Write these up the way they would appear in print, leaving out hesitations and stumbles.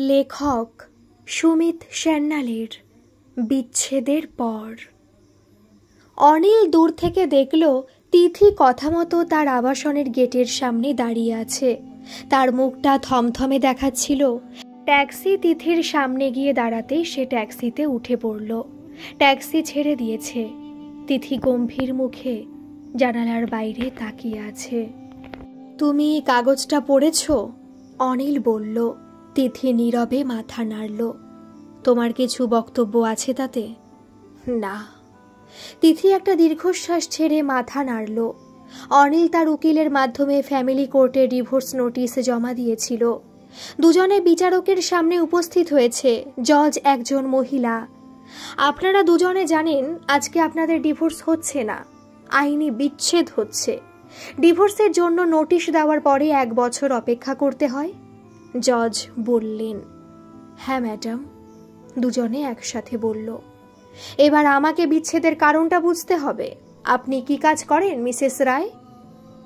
লেখক সুমিত সান্যালের বিচ্ছেদের পর। অনিল দূর থেকে দেখল তিথি কথা মতো তার আবাসনের গেটের সামনে দাঁড়িয়ে আছে। তার মুখটা থমথমে দেখাচ্ছিল। ট্যাক্সি তিথির সামনে গিয়ে দাঁড়াতেই সে ট্যাক্সিতে উঠে পড়ল। ট্যাক্সি ছেড়ে দিয়েছে। তিথি গম্ভীর মুখে জানালার বাইরে তাকিয়ে আছে। তুমি কাগজটা পড়েছ? অনিল বলল। তিথি নীরবে মাথা নাড়ল। তোমার কিছু বক্তব্য আছে তাতে? না। তিথি একটা দীর্ঘশ্বাস ছেড়ে মাথা নাড়ল। অনিল তার উকিলের মাধ্যমে ফ্যামিলি কোর্টে ডিভোর্স নোটিশ জমা দিয়েছিল। দুজনে বিচারকের সামনে উপস্থিত হয়েছে। জজ একজন মহিলা। আপনারা দুজনে জানেন আজকে আপনাদের ডিভোর্স হচ্ছে না, আইনি বিচ্ছেদ হচ্ছে। ডিভোর্সের জন্য নোটিশ দেওয়ার পরে 1 বছর অপেক্ষা করতে হয়। জজ বললেন। হ্যাঁ ম্যাডাম, দুজনে একসাথে বলল। এবার আমাকে বিচ্ছেদের কারণটা বুঝতে হবে। আপনি কি কাজ করেন মিসেস রায়?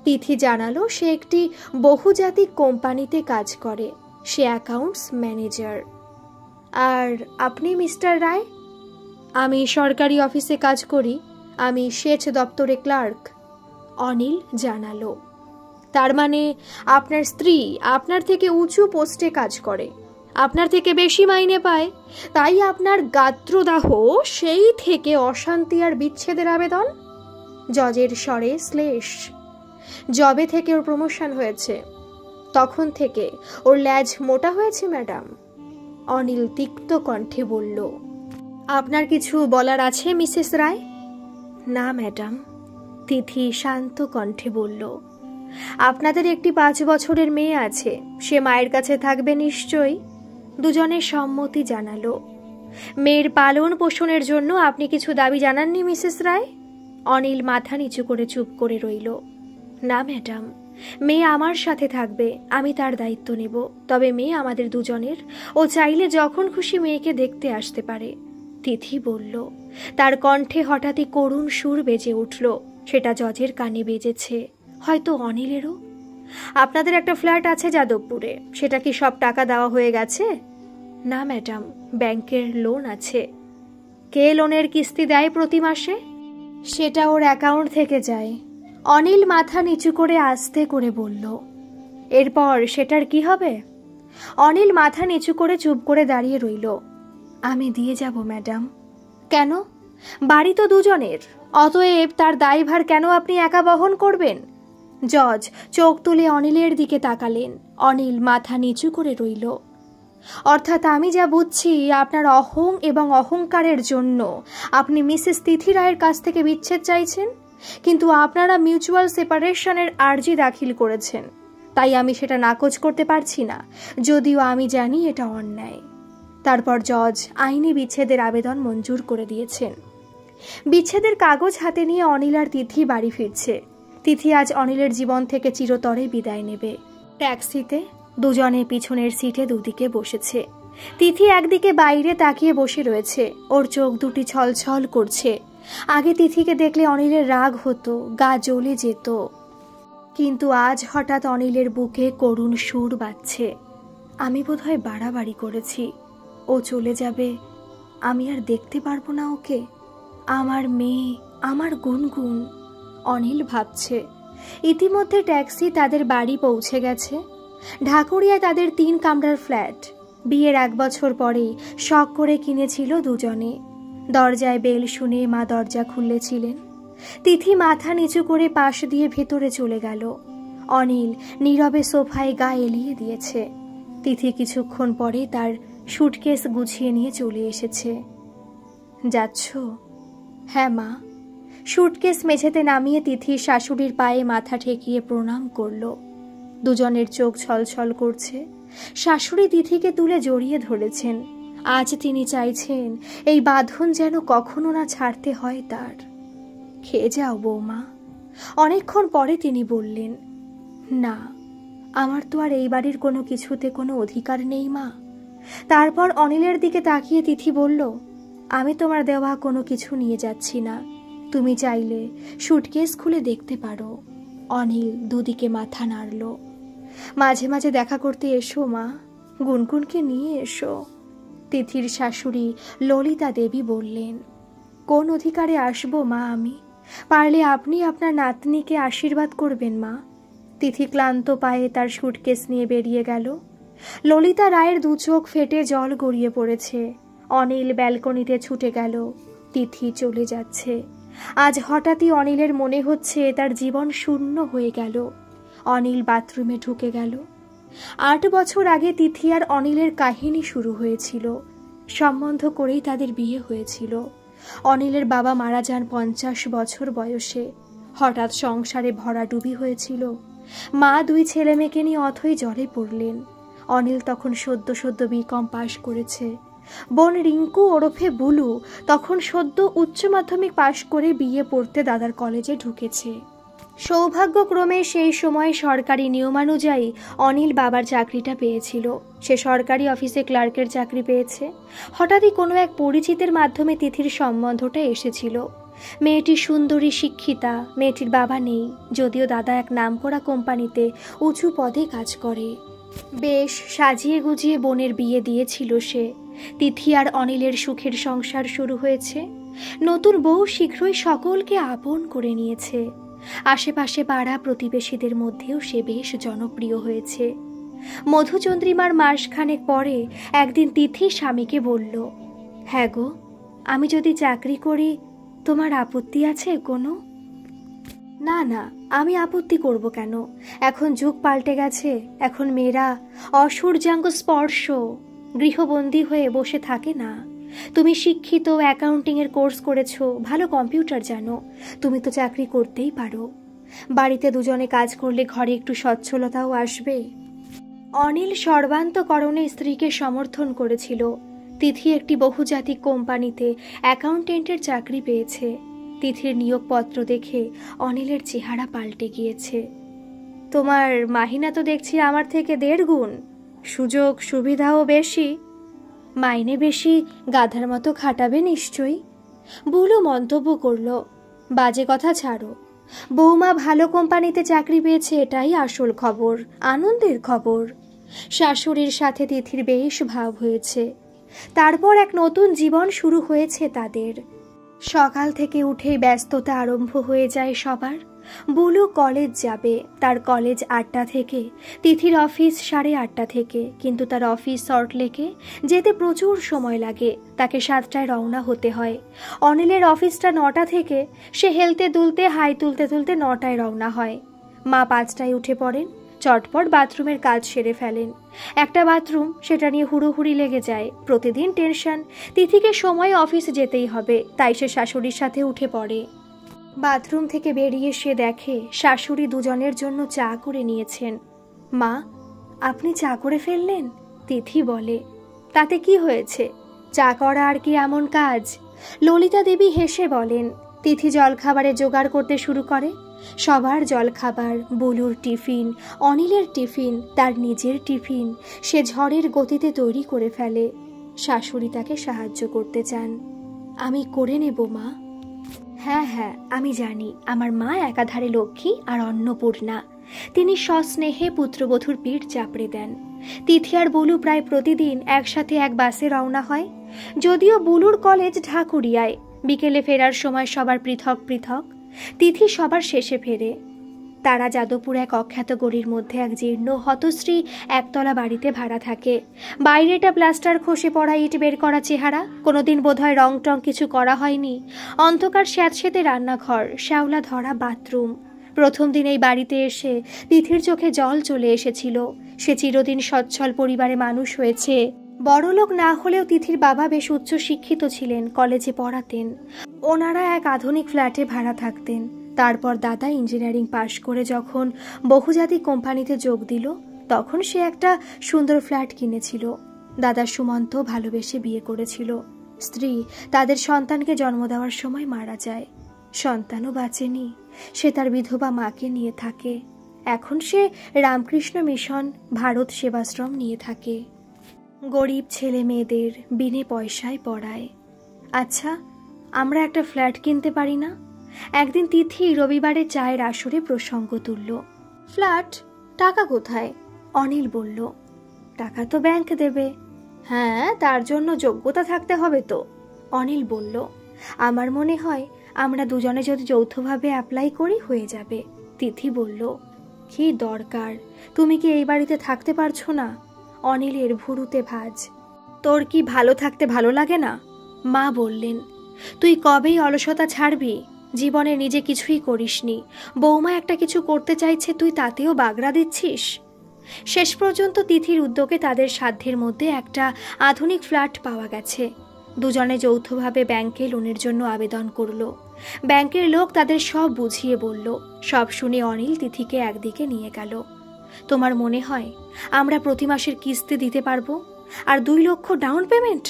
তিথি জানালো সে একটি বহুজাতিক কোম্পানিতে কাজ করে। সে অ্যাকাউন্টস ম্যানেজার। আর আপনি মিস্টার রায়? আমি সরকারি অফিসে কাজ করি। আমি সেচ দপ্তরে ক্লার্ক। অনিল জানালো। তার মানে আপনার স্ত্রী আপনার থেকে উঁচু পোস্টে কাজ করে, আপনার থেকে বেশি মাইনে পায়, তাই আপনার গাত্রদাহ, সেই থেকে অশান্তি আর বিচ্ছেদের আবেদন? জজের স্বরে শ্লেষ। জবে থেকে ওর প্রমোশন হয়েছে তখন থেকে ওর ল্যাজ মোটা হয়েছে ম্যাডাম। অনিল তিক্ত কণ্ঠে বলল। আপনার কিছু বলার আছে মিসেস রায়? না ম্যাডাম, তিথি শান্ত কণ্ঠে বলল। আপনাদের একটি 5 বছরের মেয়ে আছে, সে মায়ের কাছে থাকবে নিশ্চয়ই? দুজনে সম্মতি জানালো। মেয়ের পালন পোষণের জন্য আপনি কিছু দাবি জানাননি মিসেস রায়? অনিল মাথা নিচু করে চুপ করে রইল। না ম্যাডাম, মেয়ে আমার সাথে থাকবে, আমি তার দায়িত্ব নেব। তবে মেয়ে আমাদের দুজনের, ও চাইলে যখন খুশি মেয়েকে দেখতে আসতে পারে। তিথি বলল। তার কণ্ঠে হঠাৎই করুণ সুর বেজে উঠল। সেটা জজের কানে বেজেছে, হয়তো অনিলেরও। আপনাদের একটা ফ্ল্যাট আছে যাদবপুরে, সেটা কি সব টাকা দেওয়া হয়ে গেছে? না ম্যাডাম, ব্যাংকের লোন আছে। কে লোনের কিস্তি দেয় প্রতি মাসে? সেটা ওর অ্যাকাউন্ট থেকে যায়। অনিল মাথা নিচু করে আস্তে করে বলল। এরপর সেটার কি হবে? অনিল মাথা নিচু করে চুপ করে দাঁড়িয়ে রইল। আমি দিয়ে যাব ম্যাডাম। কেন? বাড়ি তো দুজনের, অতএব তার দায়ভার কেন আপনি একা বহন করবেন? জজ চোখ তুলে অনিলের দিকে তাকালেন। অনিল মাথা নিচু করে রইল। অর্থাৎ আমি যা বুঝছি, আপনার অহং এবং অহংকারের জন্য আপনি মিসেস তিথি রায়ের কাছ থেকে বিচ্ছেদ চাইছেন, কিন্তু আপনারা মিউচুয়াল সেপারেশনের আর্জি দাখিল করেছেন। তাই আমি সেটা নাকচ করতে পারছি না, যদিও আমি জানি এটা অন্যায়। তারপর জজ আইনি বিচ্ছেদের আবেদন মঞ্জুর করে দিয়েছেন। বিচ্ছেদের কাগজ হাতে নিয়ে অনিল আর তিথি বাড়ি ফিরছে। তিথি আজ অনিলের জীবন থেকে চিরতরে বিদায় নেবে। ট্যাক্সিতে দুজনে পিছনের সিটে দুদিকে বসেছে। তিথি একদিকে বাইরে তাকিয়ে বসে রয়েছে। ওর চোখ দুটি ছলছল করছে। আগে তিথিকে দেখলে অনিলের রাগ হতো, গা জ্বলে যেত। কিন্তু আজ হঠাৎ অনিলের বুকে করুণ সুর বাজছে। আমি বোধহয় বাড়াবাড়ি করেছি। ও চলে যাবে, আমি আর দেখতে পারবো না ওকে। আমার মেয়ে, আমার গুনগুন। অনিল ভাবছে। ইতিমধ্যে ট্যাক্সি তাদের বাড়ি পৌঁছে গেছে। ঢাকুরিয়ায় তাদের 3 কামরার ফ্ল্যাট। বিয়ের 1 বছর পরেই শখ করে কিনেছিল দুজনে। দরজায় বেল শুনে মা দরজা খুলেছিলেন। তিথি মাথা নিচু করে পাশ দিয়ে ভেতরে চলে গেল। অনিল নীরবে সোফায় গা এলিয়ে দিয়েছে। তিথি কিছুক্ষণ পরে তার সুটকেস গুছিয়ে নিয়ে চলে এসেছে। যাচ্ছ? হ্যাঁ মা। সুটকেস মেঝেতে নামিয়ে তিথি শাশুড়ির পায়ে মাথা ঠেকিয়ে প্রণাম করল। দুজনের চোখ ছলছল করছে। শাশুড়ি তিথিকে তুলে জড়িয়ে ধরেছেন। আজ তিনি চাইছেন এই বাঁধন যেন কখনো না ছাড়তে হয় তার। খেয়ে যাও বৌমা। অনেকক্ষণ পরে তিনি বললেন, না, আমার তো আর এই বাড়ির কোনো কিছুতে কোনো অধিকার নেই মা। তারপর অনিলের দিকে তাকিয়ে তিথি বলল, আমি তোমার দেওয়া কোনো কিছু নিয়ে যাচ্ছি না। তুমি চাইলে সুটকেস খুলে দেখতে পারো। অনিল দুদিকে মাথা নাড়ল। মাঝে মাঝে দেখা করতে এসো মা। গুনগুনকে নিয়ে এসো। তিথির শাশুড়ি ললিতা দেবী বললেন, কোন অধিকারে আসবো মা আমি? পারলে আপনি আপনার নাতনিকে আশীর্বাদ করবেন মা। তিথি ক্লান্ত পায়ে তার সুটকেস নিয়ে বেরিয়ে গেল। ললিতা রায়ের দু চোখ ফেটে জল গড়িয়ে পড়েছে। অনিল ব্যালকনিতে ছুটে গেল। তিথি চলে যাচ্ছে। আজ হঠাৎই অনিলের মনে হচ্ছে তার জীবন শূন্য হয়ে গেল। অনিল বাথরুমে ঢুকে গেল। 8 বছর আগে তিথি আর অনিলের কাহিনী শুরু হয়েছিল। সম্বন্ধ করেই তাদের বিয়ে হয়েছিল। অনিলের বাবা মারা যান 50 বছর বয়সে। হঠাৎ সংসারে ভরাডুবি হয়েছিল। মা 2 ছেলে মেয়েকে নিয়ে অথই জলে পড়লেন। অনিল তখন সদ্য বিকম পাশ করেছে। বোন রিঙ্কু ওরফে বুলু তখন সদ্য উচ্চ মাধ্যমিক পাশ করে বিয়ে পড়তে দাদার কলেজে ঢুকেছে। সৌভাগ্যক্রমে সেই সময় সরকারি নিয়মানুযায়ী অনিল বাবার চাকরিটা পেয়েছিল। সে সরকারি অফিসে ক্লার্কের চাকরি পেয়েছে। হঠাৎই কোনো এক পরিচিতের মাধ্যমে তিথির সম্বন্ধটা এসেছিল। মেয়েটি সুন্দরী, শিক্ষিতা। মেয়েটির বাবা নেই, যদিও দাদা এক নামকরা কোম্পানিতে উঁচু পদে কাজ করে। বেশ সাজিয়ে গুজিয়ে বোনের বিয়ে দিয়েছিল সে। তিথি আর অনিলের সুখের সংসার শুরু হয়েছে। নতুন বউ শীঘ্রই সকলকে আপন করে নিয়েছে। আশেপাশে পাড়া প্রতিবেশীদের মধ্যেও সে বেশ জনপ্রিয় হয়েছে। মধুচন্দ্রিমার মাসখানেক পরে একদিন তিথি স্বামীকে বলল, হ্যাঁ গো, আমি যদি চাকরি করি তোমার আপত্তি আছে কোনো? না না, আমি আপত্তি করব কেন? এখন যুগ পাল্টে গেছে। এখন মেয়েরা অসূর্যাঙ্গ স্পর্শ, গৃহবন্দী হয়ে বসে থাকে না। তুমি শিক্ষিত, অ্যাকাউন্টিংয়ের কোর্স করেছো, ভালো কম্পিউটার জানো, তুমি তো চাকরি করতেই পারো। বাড়িতে দুজনে কাজ করলে ঘরে একটু সচ্ছলতাও আসবে। অনিল সর্বান্তকরণে স্ত্রীকে সমর্থন করেছিল। তিথি একটি বহুজাতিক কোম্পানিতে অ্যাকাউন্টেন্টের চাকরি পেয়েছে। তিথির নিয়োগপত্র দেখে অনিলের চেহারা পাল্টে গিয়েছে। তোমার মাহিনা তো দেখছি আমার থেকে 1.5 গুণ, সুযোগ সুবিধাও বেশি। মাইনে বেশি, গাধার মতো খাটাবে নিশ্চয়ই, বুলু মন্তব্য করল। বাজে কথা ছাড়ো, বৌমা ভালো কোম্পানিতে চাকরি পেয়েছে, এটাই আসল খবর, আনন্দের খবর। শাশুড়ির সাথে তিথির বেশ ভাব হয়েছে। তারপর এক নতুন জীবন শুরু হয়েছে তাদের। সকাল থেকে উঠেই ব্যস্ততা আরম্ভ হয়ে যায় সবার। বুলু কলেজ যাবে, তার কলেজ 8টা থেকে, তিথির অফিস 8:30 থেকে, কিন্তু তার অফিস সল্টলেকে, যেতে প্রচুর সময় লাগে। তাকে 7টায় রওনা হতে হয়। অনিলের অফিসটা 9টা থেকে, সে হেলতে দুলতে হাই তুলতে তুলতে 9টায় রওনা হয়। মা 5টায় উঠে পড়েন, চটপট বাথরুমের কাজ সেরে ফেলেন। একটা বাথরুম, সেটা নিয়ে হুড়োহুড়ি লেগে যায়। প্রতিদিন টেনশন, তিথিকে সময় অফিস যেতেই হবে, তাই সে শাশুড়ির সাথে উঠে পড়ে। বাথরুম থেকে বেরিয়ে সে দেখে শাশুড়ি দুজনের জন্য চা করে নিয়েছেন। মা, আপনি চা করে ফেললেন? তিথি বলে, তাতে কি হয়েছে, চা করা আর কি এমন কাজ? ললিতা দেবী হেসে বলেন। তিথি জলখাবারে জোগাড় করতে শুরু করে। সবার জলখাবার, বুলুর টিফিন, অনিলের টিফিন, তার নিজের টিফিন সে ঝড়ের গতিতে তৈরি করে ফেলে। শাশুড়ি তাকে সাহায্য করতে চান। আমি করে নেব মা। হ্যাঁ হ্যাঁ, আমি জানি আমার মা একাধারে লক্ষ্মী আর অন্নপূর্ণা। তিনি সস্নেহে পুত্রবধূর পিঠ চাপড়ে দেন। তিথি আর বুলু প্রায় প্রতিদিন একসাথে এক বাসে রওনা হয়। যদিও বুলুর কলেজ ঢাকুরিয়ায়, বিকেলে ফেরার সময় সবার পৃথক পৃথক। তিথি সবার শেষে ফেরে। তারা যাদবপুর এক অখ্যাত গড়ির মধ্যে এক জীর্ণ হতশ্রী একতলা বাড়িতে ভাড়া থাকে। বাইরেটা প্লাস্টার খসে পড়া, ইট বের করা চেহারা, কোনোদিন বোধহয় রং টং কিছু করা হয়নি। অন্ধকার স্যাঁতসেঁতে রান্নাঘর, শ্যাওলা ধরা বাথরুম। প্রথম দিন এই বাড়িতে এসে তিথির চোখে জল চলে এসেছিল। সে চিরদিন সচ্ছল পরিবারে মানুষ হয়েছে। বড়লোক না হলেও তিথির বাবা বেশ উচ্চ শিক্ষিত ছিলেন, কলেজে পড়াতেন। ওনারা এক আধুনিক ফ্ল্যাটে ভাড়া থাকতেন। তারপর দাদা ইঞ্জিনিয়ারিং পাশ করে যখন বহুজাতিক কোম্পানিতে যোগ দিল, তখন সে একটা সুন্দর ফ্ল্যাট কিনেছিল। দাদা সুমন্ত ভালোবেসে বিয়ে করেছিল। স্ত্রী তাদের সন্তানকে জন্ম দেওয়ার সময় মারা যায়। সন্তানও বাঁচেনি। সে তার বিধবা মাকে নিয়ে থাকে। এখন সে রামকৃষ্ণ মিশন ভারত সেবাশ্রম নিয়ে থাকে। গরিব ছেলে মেয়েদের বিনে পয়সায় পড়ায়। আচ্ছা, আমরা একটা ফ্ল্যাট কিনতে পারি না? একদিন তিথি রবিবারে চায়ের আসরে প্রসঙ্গ তুলল। ফ্ল্যাট? টাকা কোথায়? অনিল বলল, টাকা তো ব্যাংক দেবে। হ্যাঁ, তার জন্য যোগ্যতা থাকতে হবে তো। অনিল বলল, আমার মনে হয় আমরা দুজনে যদি যৌথভাবে অ্যাপ্লাই করি হয়ে যাবে। তিথি বলল, কি দরকার, তুমি কি এই বাড়িতে থাকতে পারছো না? অনিলের ভুরুতে ভাঁজ। তোর কি ভালো থাকতে ভালো লাগে না? মা বললেন, তুই কবেই অলসতা ছাড়বি? জীবনে নিজে কিছুই করিসনি, বৌমা একটা কিছু করতে চাইছে, তুই তাতেও বাগড়া দিচ্ছিস। শেষ পর্যন্ত তিথির উদ্যোগে তাদের সাধ্যের মধ্যে একটা আধুনিক ফ্ল্যাট পাওয়া গেছে। দুজনে যৌথভাবে ব্যাংকে লোনের জন্য আবেদন করলো। ব্যাংকের লোক তাদের সব বুঝিয়ে বলল। সব শুনে অনিল তিথিকে একদিকে নিয়ে গেল। তোমার মনে হয় আমরা প্রতি মাসের কিস্তি দিতে পারবো? আর 2 লক্ষ ডাউন পেমেন্ট?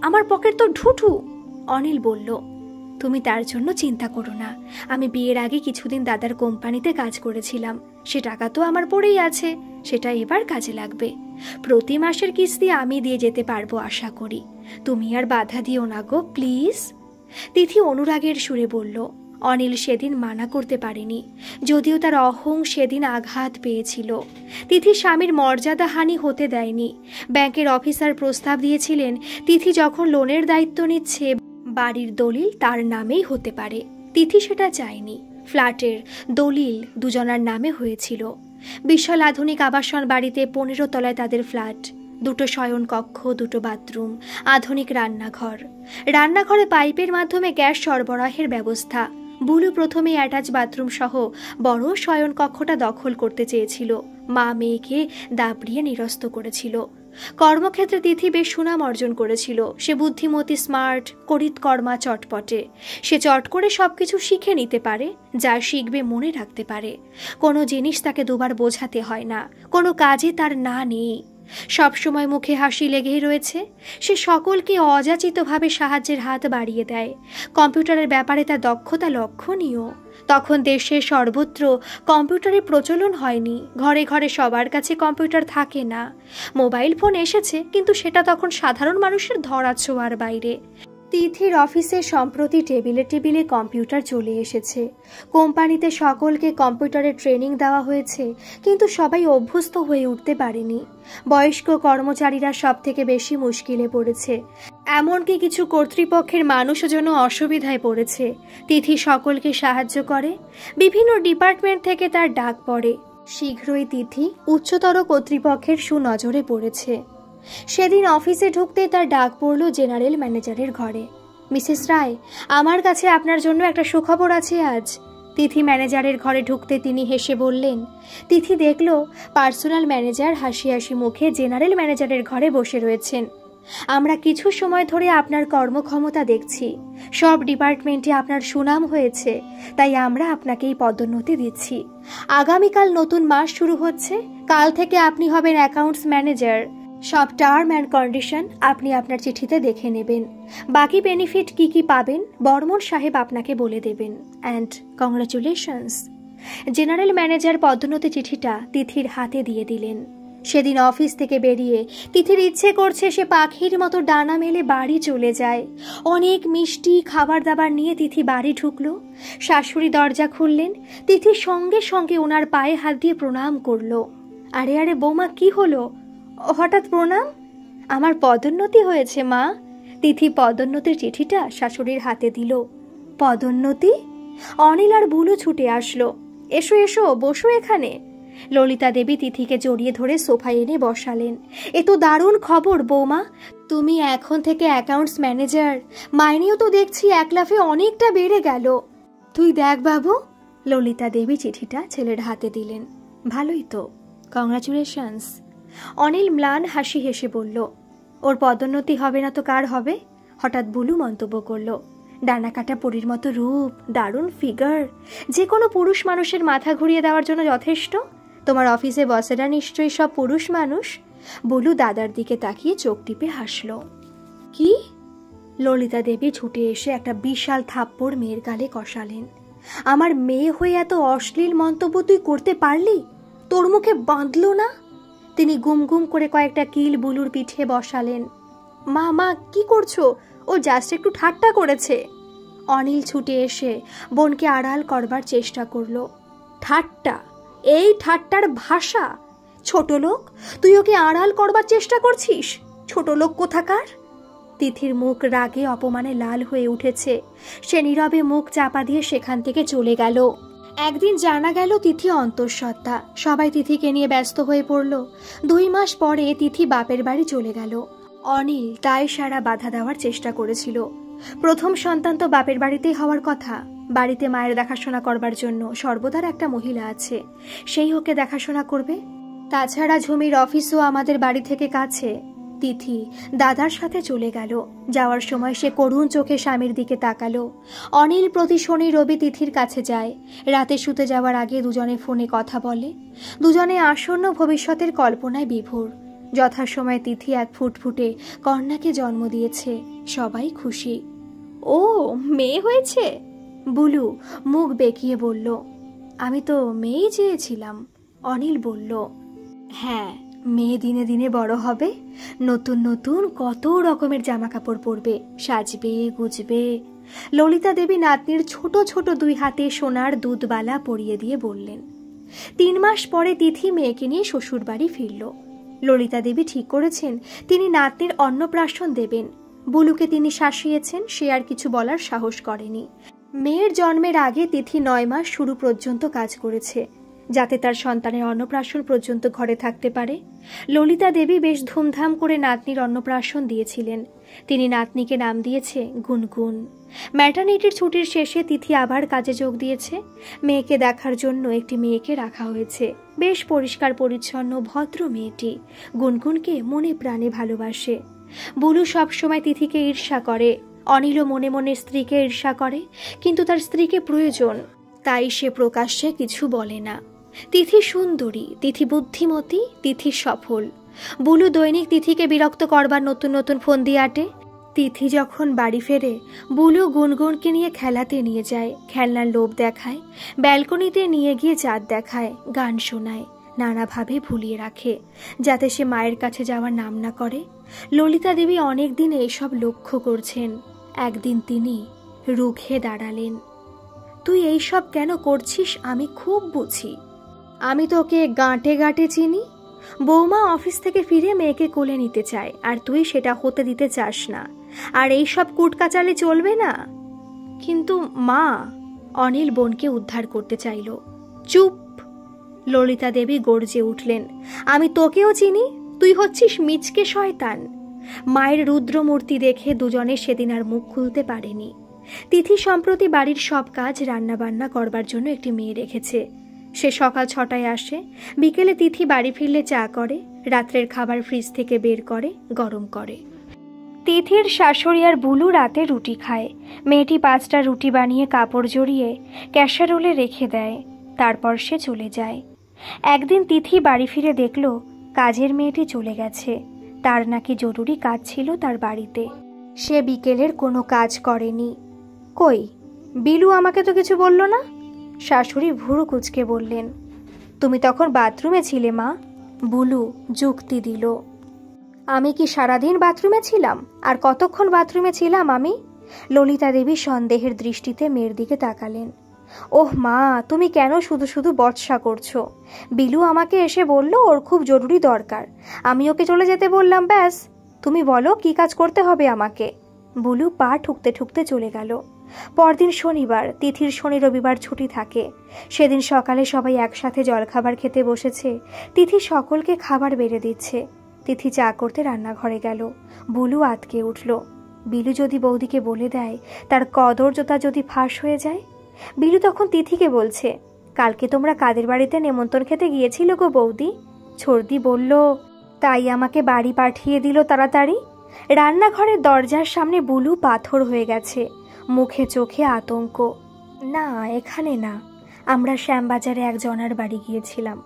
আমার পকেট তো ঢুঠু। অনিল বলল, তুমি তার জন্য চিন্তা করো না। আমি বিয়ের আগে কিছুদিন দাদার কোম্পানিতে কাজ করেছিলাম, সে টাকা তো আমার পড়েই আছে, সেটা এবার কাজে লাগবে। প্রতি মাসের কিস্তি আমি দিয়ে যেতে পারবো আশা করি। তুমি আর বাধা দিও না গো, প্লিজ। তিথি অনুরাগের সুরে বলল। অনিল সেদিন মানা করতে পারেনি, যদিও তার অহং সেদিন আঘাত পেয়েছিল। তিথি স্বামীর মর্যাদা হানি হতে দেয়নি। ব্যাংকের অফিসার প্রস্তাব দিয়েছিলেন তিথি যখন লোনের দায়িত্ব নিচ্ছে বাড়ির দলিল তার নামেই হতে পারে। তিথি সেটা চায়নি। ফ্ল্যাটের দলিল দুজনার নামে হয়েছিল। বিশাল আধুনিক আবাসন বাড়িতে 15 তলায় তাদের ফ্ল্যাট। 2টো শয়ন কক্ষ, 2টো বাথরুম, আধুনিক রান্নাঘর। রান্নাঘরে পাইপের মাধ্যমে গ্যাস সরবরাহের ব্যবস্থা। বুলু প্রথমে অ্যাটাচ বাথরুম সহ বড় শয়ন কক্ষটা দখল করতে চেয়েছিল। মা মেয়েকে দাবড়িয়ে নিরস্ত করেছিল। কর্মক্ষেত্রে তিথি বেশ সুনাম অর্জন করেছিল। সে বুদ্ধিমতী, স্মার্ট, করিতকর্মা, চটপটে। সে চট করে সবকিছু শিখে নিতে পারে, যা শিখবে মনে রাখতে পারে। কোনো জিনিস তাকে দুবার বোঝাতে হয় না, কোনো কাজে তার না নেই। সবসময় মুখে হাসি লেগেই রয়েছে। সে সকলকে অযাচিতভাবে সাহায্যের হাত বাড়িয়ে দেয়। কম্পিউটারের ব্যাপারে তার দক্ষতা লক্ষণীয়। তখন দেশের সর্বত্র কম্পিউটারের প্রচলন হয়নি। ঘরে ঘরে সবার কাছে কম্পিউটার থাকে না। মোবাইল ফোন এসেছে, কিন্তু সেটা তখন সাধারণ মানুষের ধরাছোঁয়ার বাইরে। তিথির অফিসে সম্প্রতি টেবিলে টেবিলে কম্পিউটার চলে এসেছে। কোম্পানিতে সকলকে কম্পিউটারের ট্রেনিং দেওয়া হয়েছে, কিন্তু সবাই অভ্যস্ত হয়ে উঠতে পারেনি। বয়স্ক কর্মচারীরা সব থেকে বেশি মুশকিলে পড়েছে। এমনকি কিছু কর্তৃপক্ষের মানুষও যেন অসুবিধায় পড়েছে। তিথি সকলকে সাহায্য করে। বিভিন্ন ডিপার্টমেন্ট থেকে তার ডাক পড়ে। শীঘ্রই তিথি উচ্চতর কর্তৃপক্ষের সুনজরে পড়েছে। সেদিন অফিসে ঢুকতে তার ডাক পড়ল জেনারেল ম্যানেজারের ঘরে। মিসেস রায়, আমার কাছে আপনার জন্য একটা সুখবর আছে আজ। তিথি ম্যানেজারের ঘরে ঢুকতে তিনি হেসে বললেন। তিথি দেখল পার্সোনাল ম্যানেজার হাসি হাসি মুখে জেনারেল ম্যানেজারের ঘরে বসে রয়েছেন। আমরা কিছু সময় ধরে আপনার কর্মক্ষমতা দেখছি। সব ডিপার্টমেন্টে আপনার সুনাম হয়েছে, তাই আমরা আপনাকেই পদোন্নতি দিচ্ছি। আগামীকাল নতুন মাস শুরু হচ্ছে। কাল থেকে আপনি হবেন অ্যাকাউন্টস ম্যানেজার। সব টার্ম অ্যান্ড কন্ডিশন আপনি আপনার চিঠিতে দেখে নেবেন। বাকি বেনিফিট কি কি পাবেন বর্মন সাহেব আপনাকে বলে দেবেন। And congratulations. জেনারেল ম্যানেজার পদোন্নতি চিঠিটা তিথির হাতে দিয়ে দিলেন। সেদিন অফিস থেকে বেরিয়ে তিথির ইচ্ছে করছে সে পাখির মতো ডানা মেলে বাড়ি চলে যায়। অনেক মিষ্টি খাবার দাবার নিয়ে তিথি বাড়ি ঢুকলো। শাশুড়ি দরজা খুললেন। তিথি সঙ্গে সঙ্গে ওনার পায়ে হাত দিয়ে প্রণাম করলো। আরে আরে বৌমা, কি হলো? হঠাৎ প্রণাম? আমার পদোন্নতি হয়েছে মা। তিথি পদোন্নতির চিঠিটা শাশুড়ির হাতে দিল। পদোন্নতি? অনিল আর বুলু ছুটে আসলো। এসো এসো, বসো এখানে। ললিতা দেবী তিথিকে জড়িয়ে ধরে সোফায় এনে বসালেন। এ তো দারুণ খবর বৌমা, তুমি এখন থেকে অ্যাকাউন্টস ম্যানেজার। মাইনেও তো দেখছি এক লাফে অনেকটা বেড়ে গেল। তুই দেখ বাবু। ললিতা দেবী চিঠিটা ছেলের হাতে দিলেন। ভালোই তো, কংগ্রাচুলেশনস। অনিল ম্লান হাসি হেসে বলল, ওর পদোন্নতি হবে না তো কার হবে? হঠাৎ বুলু মন্তব্য করল। ডানা কাটা পরীর মতো রূপ, দারুণ ফিগার, যে কোনো পুরুষ মানুষের মাথা ঘুরিয়ে দেওয়ার জন্য যথেষ্ট। তোমার অফিসে বসেরা নিশ্চয়ই সব পুরুষ মানুষ। বুলু দাদার দিকে তাকিয়ে চোখ টিপে হাসল। কি? ললিতা দেবী ছুটে এসে একটা বিশাল থাপ্পড় মেয়ের গালে কষালেন। আমার মেয়ে হয়ে এত অশ্লীল মন্তব্য তুই করতে পারলি? তোর মুখে বাঁধলো না? তিনি গুম গুম করে কয়েকটা কিল বুলুর পিঠে বসালেন। মা মা, কি করছো? ও জাস্ট একটু ঠাট্টা করেছে। অনিল ছুটে এসে বোনকে আড়াল করবার চেষ্টা করলো। ঠাট্টা? এই ঠাট্টার ভাষা? ছোট লোক, তুই ওকে আড়াল করবার চেষ্টা করছিস? ছোট লোক কোথাকার! তিথির মুখ রাগে অপমানে লাল হয়ে উঠেছে। সে নীরবে মুখ চাপা দিয়ে সেখান থেকে চলে গেল। একদিন জানা গেল তিথি অন্তঃসত্ত্বা। সবাই তিথিকে নিয়ে ব্যস্ত হয়ে পড়ল। 2 মাস পরে তিথি বাপের বাড়ি চলে গেল। অনিল তাই সারা বাধা দেওয়ার চেষ্টা করেছিল। প্রথম সন্তান তো বাপের বাড়িতেই হওয়ার কথা। বাড়িতে মায়ের দেখাশোনা করবার জন্য সর্বদার একটা মহিলা আছে, সেই ওকে দেখাশোনা করবে। তাছাড়া ঝুমির অফিসও আমাদের বাড়ি থেকে কাছে। তিথি দাদার সাথে চলে গেল। যাওয়ার সময় সে করুণ চোখে স্বামীর দিকে তাকালো। অনিল প্রতি শনি রবি তিথির কাছে যায়। রাতে শুতে যাওয়ার আগে দুজনে ফোনে কথা বলে। দুজনে আসন্ন ভবিষ্যতের কল্পনায় বিভোর। যথাসময়ে তিথি এক ফুটফুটে কন্যাকে জন্ম দিয়েছে। সবাই খুশি। ও, মেয়ে হয়েছে? বুলু মুখ বেঁকিয়ে বলল। আমি তো মেয়েই চেয়েছিলাম। অনিল বলল, হ্যাঁ, মেয়ে দিনে দিনে বড় হবে, নতুন নতুন কত রকমের জামা কাপড় পরবে, সাজবে গুজবে। ললিতা দেবী নাতনির ছোট ছোট 2 হাতে সোনার দুধবালা পরিয়ে দিয়ে বললেন। 3 মাস পরে তিথি মেয়েকে নিয়ে শ্বশুর বাড়ি ফিরল। ললিতা দেবী ঠিক করেছেন তিনি নাতনির অন্নপ্রাশন দেবেন। বুলুকে তিনি শাসিয়েছেন, সে আর কিছু বলার সাহস করেনি। মেয়ের জন্মের আগে তিথি 9 মাস শুরু পর্যন্ত কাজ করেছে, যাতে তার সন্তানের অন্নপ্রাশন পর্যন্ত ঘরে থাকতে পারে। ললিতা দেবী বেশ ধুমধাম করে নাতনির অন্নপ্রাশন দিয়েছিলেন। তিনি নাতনিকে নাম দিয়েছে গুনগুন। ম্যাটারনিটির ছুটির শেষে তিথি আবার কাজে যোগ দিয়েছে। মেয়েকে দেখার জন্য একটি মেয়েকে রাখা হয়েছে। বেশ পরিষ্কার পরিচ্ছন্ন ভদ্র মেয়েটি গুনগুনকে মনে প্রাণে ভালোবাসে। বুলু সবসময় তিথিকে ঈর্ষা করে। অনিলও মনে মনে স্ত্রীকে ঈর্ষা করে, কিন্তু তার স্ত্রীকে প্রয়োজন, তাই সে প্রকাশ্যে কিছু বলে না। তিথি সুন্দরী, তিথি বুদ্ধিমতী, তিথি সফল। বুলু দৈনিক তিথিকে বিরক্ত করবার নতুন নতুন ফোন দিয়ে আটে। তিথি যখন বাড়ি ফেরে, বুলু গুনগুনকে নিয়ে খেলাতে নিয়ে যায়, খেলনার লোভ দেখায়, ব্যালকনিতে নিয়ে গিয়ে চাঁদ দেখায়, গান শোনায়, নানাভাবে ভুলিয়ে রাখে, যাতে সে মায়ের কাছে যাওয়ার নাম না করে। ললিতা দেবী অনেক দিন এসব লক্ষ্য করছেন। একদিন তিনি রুখে দাঁড়ালেন। তুই এইসব কেন করছিস আমি খুব বুঝি। আমি তোকে গাঁটে গাঁটে চিনি। বৌমা অফিস থেকে ফিরে মেয়েকে কোলে নিতে চায়, আর তুই সেটা হতে দিতে চাস না। আর এইসব কুটকাচালে চলবে না। কিন্তু মা, অনিল বোনকে উদ্ধার করতে চাইল। চুপ! ললিতা দেবী গর্জে উঠলেন। আমি তোকেও চিনি, তুই হচ্ছিস মিচকে শয়তান। মায়ের রুদ্রমূর্তি দেখে দুজনে সেদিন আর মুখ খুলতে পারেনি। তিথি সম্প্রতি বাড়ির সব কাজ রান্নাবান্না করবার জন্য একটি মেয়ে রেখেছে। সে সকাল 6টায় আসে, বিকেলে তিথি বাড়ি ফিরলে চা করে, রাত্রের খাবার ফ্রিজ থেকে বের করে গরম করে। তিথির শাশুড়ি আর বুলু রাতে রুটি খায়। মেয়েটি 5টা রুটি বানিয়ে কাপড় জড়িয়ে ক্যাসারোলে রেখে দেয়, তারপর সে চলে যায়। একদিন তিথি বাড়ি ফিরে দেখল কাজের মেয়েটি চলে গেছে। তার নাকি জরুরি কাজ ছিল তার বাড়িতে। সে বিকেলের কোনো কাজ করেনি। কই, বিলু আমাকে তো কিছু বলল না? শাশুড়ি ভুরু কুঁচকে বললেন। তুমি তখন বাথরুমে ছিলে মা। বুলু যুক্তি দিল। আমি কি সারাদিন বাথরুমে ছিলাম? আর কতক্ষণ বাথরুমে ছিলাম আমি? ললিতা দেবী সন্দেহের দৃষ্টিতে মেয়ের দিকে তাকালেন। ওহ মা, তুমি কেন শুধু শুধু বচসা করছো? বিলু আমাকে এসে বলল ওর খুব জরুরি দরকার, আমি ওকে চলে যেতে বললাম, ব্যাস। তুমি বলো কি কাজ করতে হবে আমাকে। বুলু পা ঠুকতে ঠুকতে চলে গেল। পরদিন শনিবার, তিথির শনি রবিবার ছুটি থাকে। সেদিন সকালে সবাই একসাথে জলখাবার খেতে বসেছে। তিথি সকলকে খাবার বেড়ে দিচ্ছে। তিথি চা করতে রান্নাঘরে গেল। বুলু আতকে উঠল। বিলু যদি বৌদিকে বলে দেয়, তার কদর্যতা যদি ফাঁস হয়ে যায়। বিলু তখন তিথিকে বলছে, কালকে তোমরা কাদের বাড়িতে নেমন্তন্ন খেতে গিয়েছিল গো বৌদি? ছর্দি বলল, তাই আমাকে বাড়ি পাঠিয়ে দিল তাড়াতাড়ি। রান্নাঘরের দরজার সামনে বুলু পাথর হয়ে গেছে, মুখে চোখে আতঙ্ক। না, এখানে না, আমরা শ্যামবাজারে এক জনার বাড়ি গিয়েছিলাম।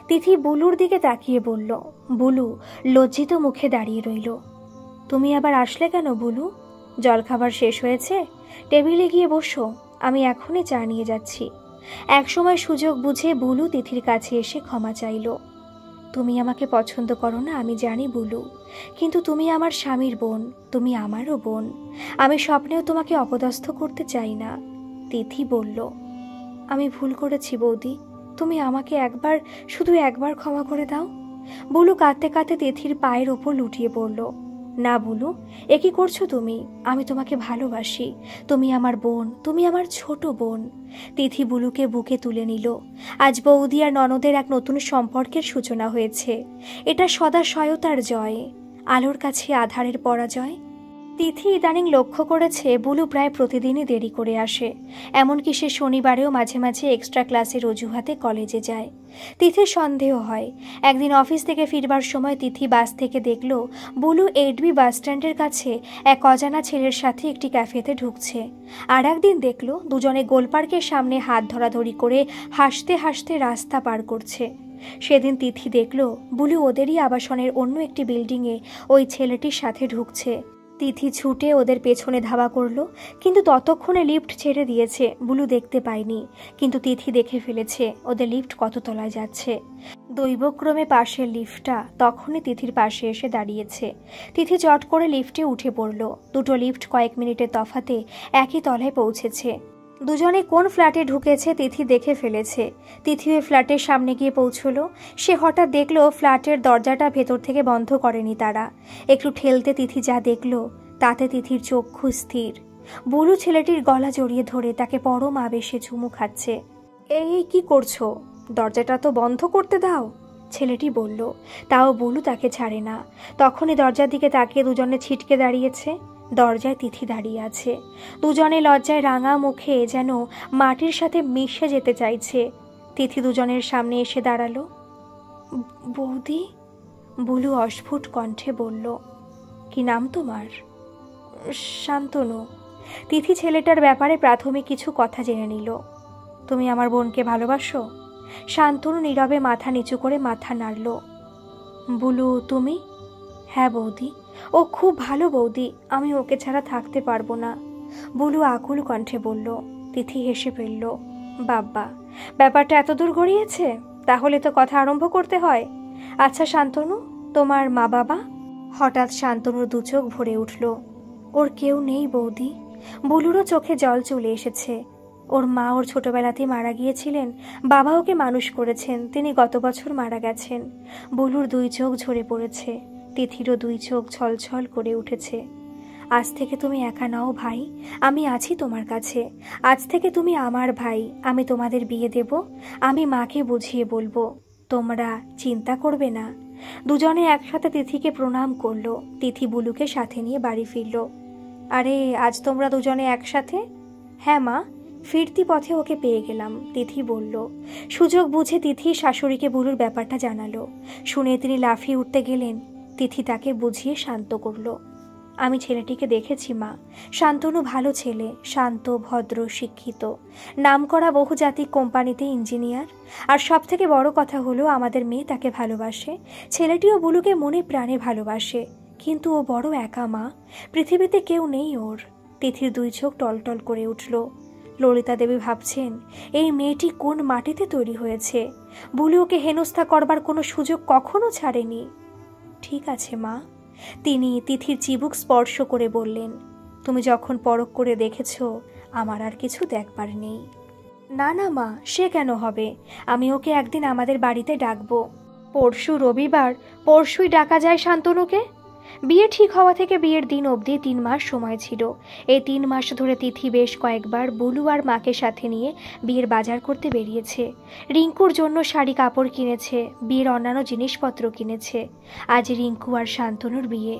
তিথি বুলুর দিকে তাকিয়ে বলল। বুলু লজ্জিত মুখে দাঁড়িয়ে রইল। তুমি আবার আসলে কেন বুলু? জলখাবার শেষ হয়েছে, টেবিলে গিয়ে বসো, আমি এখনই চা নিয়ে যাচ্ছি। একসময় সুযোগ বুঝে বুলু তিথির কাছে এসে ক্ষমা চাইল। তুমি আমাকে পছন্দ করো না আমি জানি বুলু, কিন্তু তুমি আমার স্বামীর বোন, তুমি আমারও বোন। আমি স্বপ্নেও তোমাকে অপদস্থ করতে চাই না। তিথি বলল, আমি ভুল করেছি বৌদি, তুমি আমাকে একবার, শুধু একবার ক্ষমা করে দাও। বুলু কাঁদতে কাঁদতে তিথির পায়ের ওপর লুটিয়ে পড়ল। না বুলু, এ কি করছো তুমি? আমি তোমাকে ভালোবাসি, তুমি আমার বোন, তুমি আমার ছোট বোন। তিথি বুলুকে বুকে তুলে নিল। আজ বৌদি আর ননদের এক নতুন সম্পর্কের সূচনা হয়েছে। এটা সদাশয়তার জয়, আলোর কাছে আধারের পরাজয়। তিথি ইদানিং লক্ষ্য করেছে বুলু প্রায় প্রতিদিনই দেরি করে আসে, এমনকি সে শনিবারেও মাঝে মাঝে এক্সট্রা ক্লাসের অজুহাতে কলেজে যায়। তিথির সন্দেহ হয় একদিন অফিস থেকে ফিরবার সময় তিথি বাস থেকে দেখল বুলু 8B বাস স্ট্যান্ডের কাছে এক অজানা ছেলের সাথে একটি ক্যাফেতে ঢুকছে। আর একদিন দেখল দুজনে গোলপার্কের সামনে হাত ধরাধরি করে হাসতে হাসতে রাস্তা পার করছে। সেদিন তিথি দেখল বুলু ওদেরই আবাসনের অন্য একটি বিল্ডিংয়ে ওই ছেলেটির সাথে ঢুকছে। তিথি ছুটে ওদের পেছনে ধাওয়া করলো, কিন্তু ততক্ষণে লিফট ছেড়ে দিয়েছে। বুলু দেখতে পায়নি, কিন্তু তিথি দেখে ফেলেছে ওদের লিফট কত তলায় যাচ্ছে। দৈবক্রমে পাশের লিফটটা তখনই তিথির পাশে এসে দাঁড়িয়েছে। তিথি চট করে লিফটে উঠে পড়ল। দুটো লিফট কয়েক মিনিটের তফাতে একই তলায় পৌঁছেছে। দুজনে কোন ফ্ল্যাটে ঢুকেছে তিথি দেখে ফেলেছে। তিথি ওই ফ্ল্যাটের সামনে গিয়ে পৌঁছলো। সে হঠাৎ দেখলো ফ্ল্যাটের দরজাটা ভেতর থেকে বন্ধ করেনি তারা। একটু ঠেলতে তিথি যা দেখলো তাতে তিথির চক্ষু স্থির। বুলু ছেলেটির গলা জড়িয়ে ধরে তাকে পরম আবেশে চুমু খাচ্ছে। এই কি করছো? দরজাটা তো বন্ধ করতে দাও, ছেলেটি বলল। তাও বুলু তাকে ছাড়ে না। তখনই দরজার দিকে তাকিয়ে দুজনে ছিটকে দাঁড়িয়েছে। দরজায় তিথি দাঁড়িয়ে আছে। দুজনে লজ্জায় রাঙা মুখে যেন মাটির সাথে মিশে যেতে চাইছে। তিথি দুজনের সামনে এসে দাঁড়ালো। বৌদি, বুলু অস্ফুট কণ্ঠে বলল। কি নাম তোমার? শান্তনু। তিথি ছেলেটার ব্যাপারে প্রাথমিক কিছু কথা জেনে নিল। তুমি আমার বোনকে ভালোবাসো? শান্তনু নীরবে মাথা নিচু করে মাথা নাড়ল। বুলু, তুমি? হ্যাঁ বৌদি, ও খুব ভালো বৌদি, আমি ওকে ছাড়া থাকতে পারবো না, বুলু আকুল কণ্ঠে বলল। তিথি হেসে ফেলল। বাব্বা, ব্যাপারটা এত দূর গড়িয়েছে? তাহলে তো কথা আরম্ভ করতে হয়। আচ্ছা শান্তনু, তোমার মা বাবা? হঠাৎ শান্তনুর দু চোখ ভরে উঠল। ওর কেউ নেই বৌদি। বুলুরও চোখে জল চলে এসেছে। ওর মা ওর ছোটবেলাতেই মারা গিয়েছিলেন, বাবা ওকে মানুষ করেছেন, তিনি গত বছর মারা গেছেন। বুলুর দুই চোখ ঝরে পড়েছে। তিথিরও দুই চোখ ছলছল করে উঠেছে। আজ থেকে তুমি একা নাও ভাই, আমি আছি তোমার কাছে। আজ থেকে তুমি আমার ভাই, আমি তোমাদের বিয়ে দেব। আমি মাকে বুঝিয়ে বলবো, তোমরা চিন্তা করবে না। দুজনে একসাথে তিথিকে প্রণাম করলো। তিথি বুলুকে সাথে নিয়ে বাড়ি ফিরল। আরে আজ তোমরা দুজনে একসাথে? হ্যাঁ মা, ফিরতি পথে ওকে পেয়ে গেলাম, তিথি বলল। সুযোগ বুঝে তিথি শাশুড়িকে বুলুর ব্যাপারটা জানালো। শুনে তিনি লাফিয়ে উঠতে গেলেন। তিথি তাকে বুঝিয়ে শান্ত করল। আমি ছেলেটিকে দেখেছি মা, শান্তনু ভালো ছেলে, শান্ত, ভদ্র, শিক্ষিত, নামকরা বহুজাতিক কোম্পানিতে ইঞ্জিনিয়ার। আর সব থেকে বড় কথা হলো আমাদের মেয়ে তাকে ভালোবাসে। ছেলেটিও বুলুকে মনে প্রাণে ভালোবাসে, কিন্তু ও বড় একা মা, পৃথিবীতে কেউ নেই ওর। তিথির দুই চোখ টলটল করে উঠল। ললিতা দেবী ভাবছেন এই মেয়েটি কোন মাটিতে তৈরি হয়েছে। বুলু ওকে হেনস্থা করবার কোনো সুযোগ কখনো ছাড়েনি। ঠিক আছে মা, তিনি তিথির চিবুক স্পর্শ করে বললেন। তুমি যখন পরখ করে দেখেছ, আমার আর কিছু দেখবার নেই। না না মা, সে কেন হবে? আমি ওকে একদিন আমাদের বাড়িতে ডাকবো। পরশু রবিবার, পরশুই ডাকা যায় শান্তনুকে। বিয়ে ঠিক হওয়া থেকে বিয়ের দিন অবধি 3 মাস সময় ছিল। এই 3 মাস ধরে তিথি বেশ কয়েকবার বুলু আর মাকে সাথে নিয়ে বিয়ের বাজার করতে বেরিয়েছে। রিঙ্কুর জন্য শাড়ি কাপড় কিনেছে, বিয়ের অন্যান্য জিনিসপত্র কিনেছে। আজ রিঙ্কু আর শান্তনুর বিয়ে।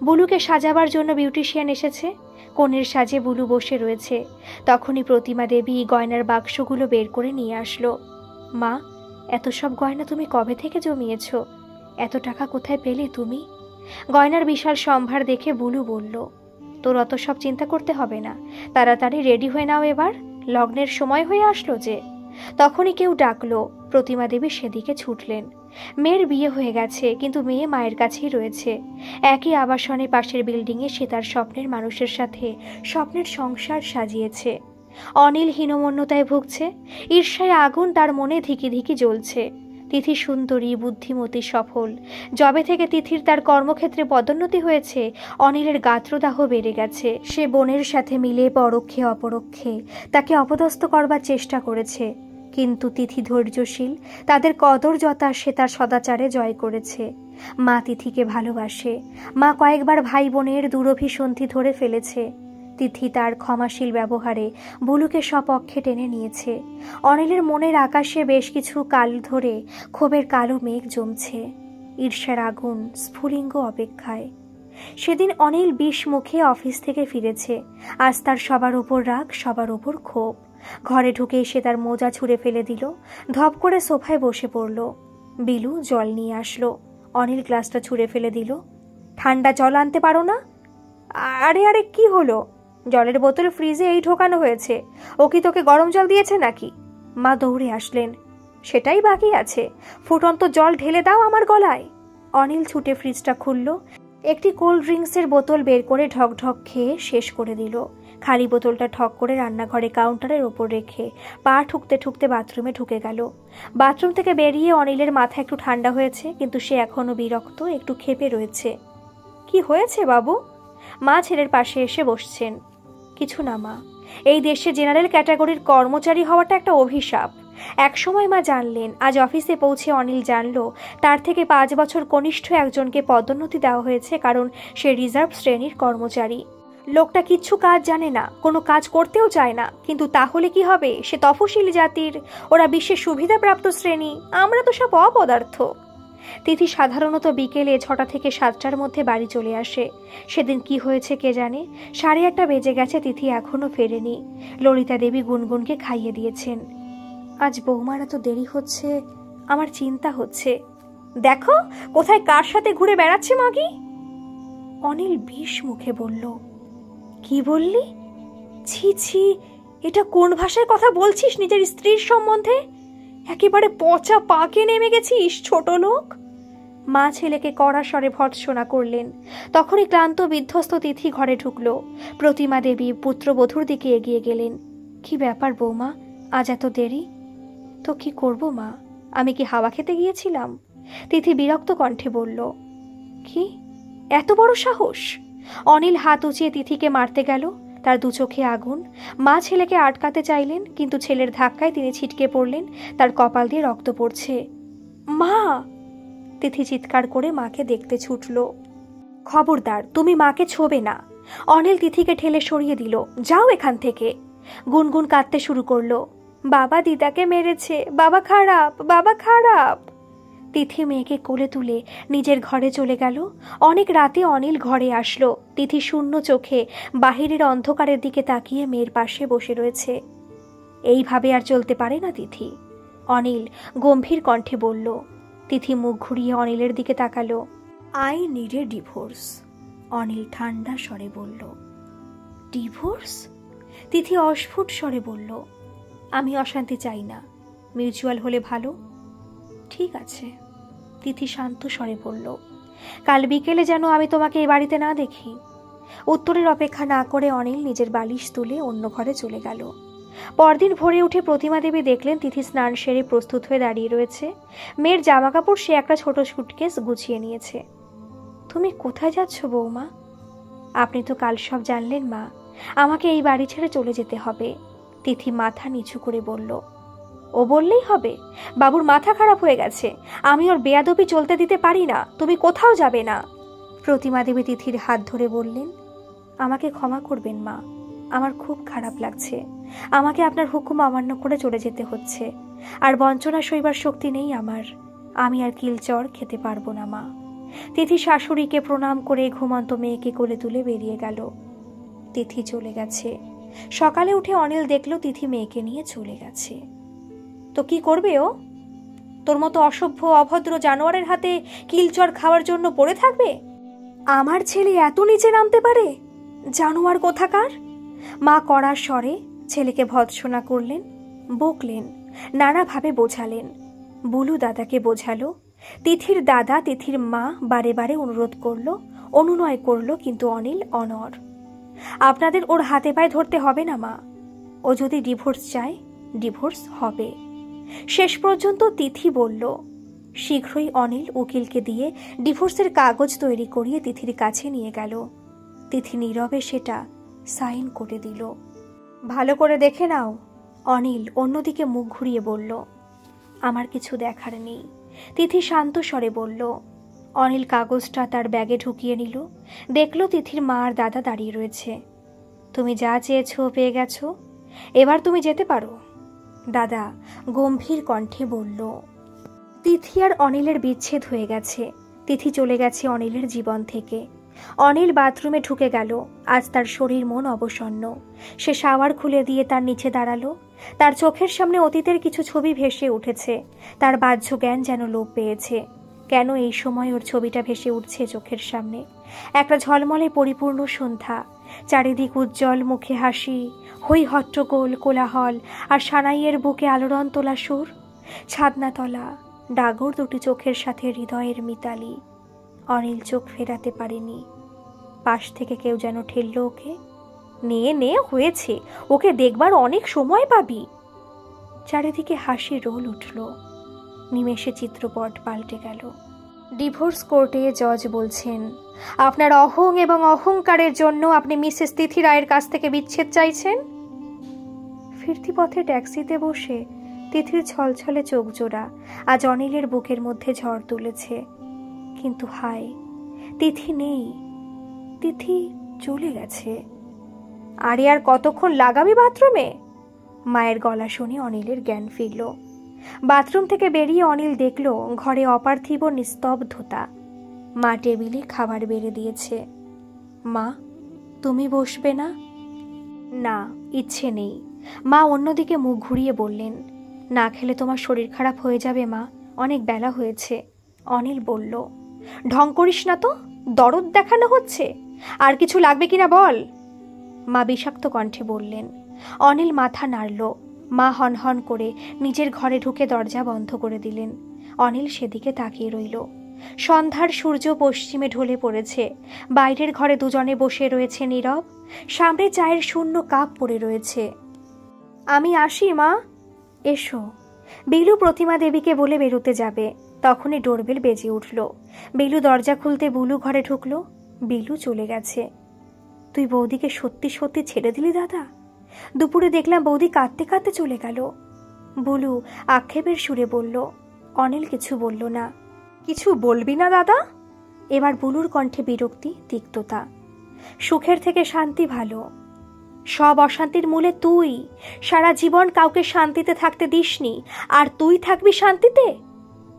বুলুকে সাজাবার জন্য বিউটিশিয়ান এসেছে। কনের সাজে বুলু বসে রয়েছে। তখনই প্রতিমা দেবী গয়নার বাক্সগুলো বের করে নিয়ে আসলো। মা, এত সব গয়না তুমি কবে থেকে জমিয়েছ? এত টাকা কোথায় পেলে তুমি? গয়নার বিশাল সম্ভার দেখে বুলু বলল, তোর অত সব চিন্তা করতে হবে না, তাড়াতাড়ি রেডি হয়ে নাও, এবার লগ্নের সময় হয়ে আসলো যে। তখনই কেউ ডাকলো। প্রতিমা দেবী সেদিকে ছুটলেন। মেয়ের বিয়ে হয়ে গেছে, কিন্তু মেয়ে মায়ের কাছেই রয়েছে। একই আবাসনে পাশের বিল্ডিংয়ে সে তার স্বপ্নের মানুষের সাথে স্বপ্নের সংসার সাজিয়েছে। অনিল হীনমন্যতায় ভুগছে, ঈর্ষায় আগুন তার মনে ধিকি ধিকি জ্বলছে। তিথি সুন্দরী, বুদ্ধিমতী, সফল। যবে থেকে তিথির তার কর্মক্ষেত্রে পদোন্নতি হয়েছে, অনিলের গাত্রদাহ বেড়ে গেছে। সে বোনের সাথে মিলে পরোক্ষে অপরোক্ষে তাকে অপদস্থ করবার চেষ্টা করেছে, কিন্তু তিথি ধৈর্যশীল, তাদের কদর যথা সে তার সদাচারে জয় করেছে। মা তিথিকে ভালোবাসে। মা কয়েকবার ভাই বোনের দুরভিসন্ধি ধরে ফেলেছে। তিথি তার ক্ষমাশীল ব্যবহারে বুলুকে স্বপক্ষে টেনে নিয়েছে। অনিলের মনের আকাশে বেশ কিছু কাল ধরে ক্ষোভের কালো মেঘ জমছে, ঈর্ষার আগুন স্ফুলিঙ্গ অপেক্ষায়। সেদিন অনিল বিষ মুখে অফিস থেকে ফিরেছে। আজ তার সবার ওপর রাগ, সবার ওপর ক্ষোভ। ঘরে ঢুকেই সে তার মোজা ছুঁড়ে ফেলে দিল, ধপ করে সোফায় বসে পড়ল। বিলু জল নিয়ে আসলো। অনিল গ্লাসটা ছুঁড়ে ফেলে দিল। ঠান্ডা জল আনতে পারো না? আরে আরে কি হলো? জলের বোতল ফ্রিজে এই ঢোকানো হয়েছে। ও কি তোকে গরম জল দিয়েছে নাকি? মা দৌড়ে আসলেন। সেটাই বাকি আছে, ফুটন্ত জল ঢেলে দাও আমার গলায়। অনিল ছুটে ফ্রিজটা খুলল, একটি কোল্ড ড্রিঙ্কসের বোতল বের করে ঢক ঢক খেয়ে শেষ করে দিল। খালি বোতলটা ঠক করে রান্নাঘরে কাউন্টারের ওপর রেখে পা ঠুকতে ঠুকতে বাথরুমে ঢুকে গেল। বাথরুম থেকে বেরিয়ে অনিলের মাথা একটু ঠান্ডা হয়েছে, কিন্তু সে এখনো বিরক্ত, একটু ক্ষেপে রয়েছে। কি হয়েছে বাবু? মা ছেলের পাশে এসে বসছেন। কিছু না মা, এই দেশে জেনারেল ক্যাটাগরির কর্মচারী হওয়াটা একটা অভিশাপ। একসময় মা জানলেন, আজ অফিসে পৌঁছে অনিল জানল তার থেকে 5 বছর কনিষ্ঠ একজনকে পদোন্নতি দেওয়া হয়েছে, কারণ সে রিজার্ভ শ্রেণীর কর্মচারী। লোকটা কিচ্ছু কাজ জানে না, কোনো কাজ করতেও চায় না, কিন্তু তাহলে কি হবে? সে তফসিলি জাতির, ওরা বিশ্বের সুবিধাপ্রাপ্ত শ্রেণী, আমরা তো সব অপদার্থ। তিথি সাধারণত বিকেলে 6টা থেকে 7টার মধ্যে বাড়ি চলে আসে। সেদিন কি হয়েছে কে জানে, 1:30 বেজে গেছে, তিথি এখনো ফেরেনি। ললিতা দেবী গুনগুনকে খাইয়ে দিয়েছেন। আজ বৌমার এত দেরি হচ্ছে, আমার চিন্তা হচ্ছে। দেখো কোথায় কার সাথে ঘুরে বেড়াচ্ছে মাগি। অনিল বিষ মুখে বলল। কি বললি? ছি ছি, এটা কোন ভাষায় কথা বলছিস নিজের স্ত্রীর সম্বন্ধে? একেবারে পচা পাকে নেমে গেছিস ছোট লোক। মা ছেলেকে কড়া স্বরে ভর্ৎসনা করলেন। তখনই ক্লান্ত বিধ্বস্ত তিথি ঘরে ঢুকল। প্রতিমা দেবী পুত্রবধূর দিকে এগিয়ে গেলেন। কি ব্যাপার বৌমা, আজ এত দেরি? তো কি করব মা, আমি কি হাওয়া খেতে গিয়েছিলাম? তিথি বিরক্ত কণ্ঠে বলল। কি এত বড় সাহস? অনিল হাত উঁচিয়ে তিথিকে মারতে গেল। তার 2 চোখে আগুন। মা ছেলেকে আটকাতে চাইলেন, কিন্তু ছেলের ধাক্কায় তিনি ছিটকে পড়লেন। তার কপাল দিয়ে রক্ত পড়ছে। মা! তিথি চিৎকার করে মাকে দেখতে ছুটল। খবরদার, তুমি মাকে ছোবে না। অনিল তিথিকে ঠেলে সরিয়ে দিল। যাও এখান থেকে। গুনগুন কাঁদতে শুরু করলো। বাবা দিদাকে মেরেছে, বাবা খারাপ, বাবা খারাপ। তিথি মেয়েকে কোলে তুলে নিজের ঘরে চলে গেল। অনেক রাতে অনিল ঘরে আসলো। তিথি শূন্য চোখে বাহিরের অন্ধকারের দিকে তাকিয়ে মেয়ের পাশে বসে রয়েছে। এইভাবে আর চলতে পারে না তিথি, অনিল গম্ভীর কণ্ঠে বলল। তিথি মুখ ঘুরিয়ে অনিলের দিকে তাকালো। I need a divorce. Anil ঠান্ডা স্বরে বলল। ডিভোর্স? তিথি অস্ফুট স্বরে বলল। আমি অশান্তি চাই না, মিউচুয়াল হলে ভালো। ঠিক আছে, তিথি শান্ত স্বরে বলল। কাল বিকেলে যেন আমি তোমাকে এই বাড়িতে না দেখি। উত্তরের অপেক্ষা না করে অনিল নিজের বালিশ তুলে অন্য ঘরে চলে গেল। পরদিন ভোরে উঠে প্রতিমা দেবী দেখলেন তিথি স্নান সেরে প্রস্তুত হয়ে দাঁড়িয়ে রয়েছে। মেয়ের জামা কাপড় সে একটা ছোট সুটকেস গুছিয়ে নিয়েছে। তুমি কোথায় যাচ্ছ বৌমা? আপনি তো কাল সব জানলেন মা, আমাকে এই বাড়ি ছেড়ে চলে যেতে হবে। তিথি মাথা নিচু করে বলল। ও বললেই হবে? বাবুর মাথা খারাপ হয়ে গেছে, আমি ওর বেয়াদবি চলতে দিতে পারি না। তুমি কোথাও যাবে না। প্রতিমা দেবী তিথির হাত ধরে বললেন। আমাকে ক্ষমা করবেন মা, আমার খুব খারাপ লাগছে। আমাকে আপনার হুকুম অমান্য করে চলে যেতে হচ্ছে, আর বঞ্চনা সইবার শক্তি নেই আমার। আমি আর কিলচর খেতে পারবো না মা। তিথি শাশুড়িকে প্রণাম করে ঘুমন্ত মেয়েকে কোলে তুলে বেরিয়ে গেল। তিথি চলে গেছে। সকালে উঠে অনিল দেখল তিথি মেয়েকে নিয়ে চলে গেছে। তো কি করবে ও? তোর মতো অসভ্য অভদ্র জানোয়ারের হাতে কিলচর খাওয়ার জন্য পড়ে থাকবে? আমার ছেলে এত নিচে নামতে পারে? জানোয়ার কোথাকার! মা কড়ার স্বরে ছেলেকে ভর্ৎসনা করলেন, বকলেন, নানাভাবে বোঝালেন। বুলু দাদাকে বোঝালো। তিথির দাদা তিথির মা বারে বারে অনুরোধ করলো, অনুনয় করলো, কিন্তু অনিল অনড়। আপনাদের ওর হাতে পায়ে ধরতে হবে না মা। ও যদি ডিভোর্স চায়, ডিভোর্স হবে। শেষ পর্যন্ত তিথি বলল। শীঘ্রই অনিল উকিলকে দিয়ে ডিভোর্সের কাগজ তৈরি করিয়ে তিথির কাছে নিয়ে গেল। তিথি নীরবে সেটা সাইন করে দিল। ভালো করে দেখে নাও, অনিল অন্যদিকে মুখ ঘুরিয়ে বলল, আমার কিছু দেখার নেই। তিথি শান্ত স্বরে বলল। অনিল কাগজটা তার ব্যাগে ঢুকিয়ে নিল। দেখল তিথির মা আর দাদা দাঁড়িয়ে রয়েছে। তুমি যা চেয়েছো পেয়ে গেছো, এবার তুমি যেতে পারো, দাদা গম্ভীর কণ্ঠে বলল। তিথি আর অনিলের বিচ্ছেদ হয়ে গেছে। তিথি চলে গেছে অনিলের জীবন থেকে। অনিল বাথরুমে ঢুকে গেল। আজ তার শরীর মন অবসন্ন। সে শাওয়ার খুলে দিয়ে তার নিচে দাঁড়ালো। তার চোখের সামনে অতীতের কিছু ছবি ভেসে উঠেছে। তার বাহ্য জ্ঞান যেন লোপ পেয়েছে। কেন এই সময় ওর ছবিটা ভেসে উঠছে চোখের সামনে? একটা ঝলমলে পরিপূর্ণ সন্ধ্যা, চারিদিক উজ্জ্বল, মুখে হাসি, হই হট্টগোল, কোলাহল, আর সানাইয়ের বুকে আলোড়ন তোলা সুর, ছাদনাতলা, ডাগর দুটি চোখের সাথে হৃদয়ের মিতালি। অনিল চোখ ফেরাতে পারেনি। পাশ থেকে কেউ যেন ঠেললো ওকে। নে হয়েছে, ওকে দেখবার অনেক সময় পাবি। চারিদিকে হাসির রোল উঠল। নিমেষে চিত্রপট পাল্টে গেল। ডিভোর্স কোর্টে জজ বলছেন, আপনার অহং এবং অহংকারের জন্য আপনি মিসেস তিথি রায়ের কাছ থেকে বিচ্ছেদ চাইছেন। ফিরতি পথে ট্যাক্সিতে বসে তিথির ছলছলে চোখ জোড়া আজ অনিলের বুকের মধ্যে ঝড় তুলেছে। কিন্তু হায়, তিথি নেই, তিথি চলে গেছে। আরে আর কতক্ষণ লাগাবি বাথরুমে? মায়ের গলা শুনে অনিলের জ্ঞান ফিরল। বাথরুম থেকে বেরিয়ে অনিল দেখল ঘরে অপার্থিব নিস্তব্ধতা। মা টেবিলে খাবার বেড়ে দিয়েছে। মা, তুমি বসবে না? না, ইচ্ছে নেই। মা অন্যদিকে মুখ ঘুরিয়ে বললেন, না খেলে তোমার শরীর খারাপ হয়ে যাবে মা, অনেক বেলা হয়েছে। অনিল বলল, ঢং করিস না তো, দরদ দেখানো হচ্ছে। আর কিছু লাগবে কিনা বল, মা বিষাক্ত কণ্ঠে বললেন। অনিল মাথা নাড়ল। মা হনহন করে নিজের ঘরে ঢুকে দরজা বন্ধ করে দিলেন। অনিল সেদিকে তাকিয়ে রইল। সন্ধ্যার সূর্য পশ্চিমে ঢলে পড়েছে। বাইরের ঘরে দুজনে বসে রয়েছে নীরব। সামনে চায়ের শূন্য কাপ পড়ে রয়েছে। আমি আসি মা। এসো। বিলু প্রতিমা দেবীকে বলে বেরোতে যাবে, তখনই ডোরবেল বেজে উঠল। বিলু দরজা খুলতে বুলু ঘরে ঢুকল। বিলু চলে গেছে। তুই বৌদিকে সত্যি সত্যি ছেড়ে দিলি দাদা? দুপুরে দেখলাম বৌদি কাঁদতে কাঁদতে চলে গেল। বুলু আক্ষেপের সুরে বলল। অনিল কিছু বলল না। কিছু বলবি না দাদা? এবার বুলুর কণ্ঠে বিরক্তি, তিক্ততা। সুখের থেকে শান্তি ভালো। সব অশান্তির মূলে তুই। সারা জীবন কাউকে শান্তিতে থাকতে দিসনি, আর তুই থাকবি শান্তিতে?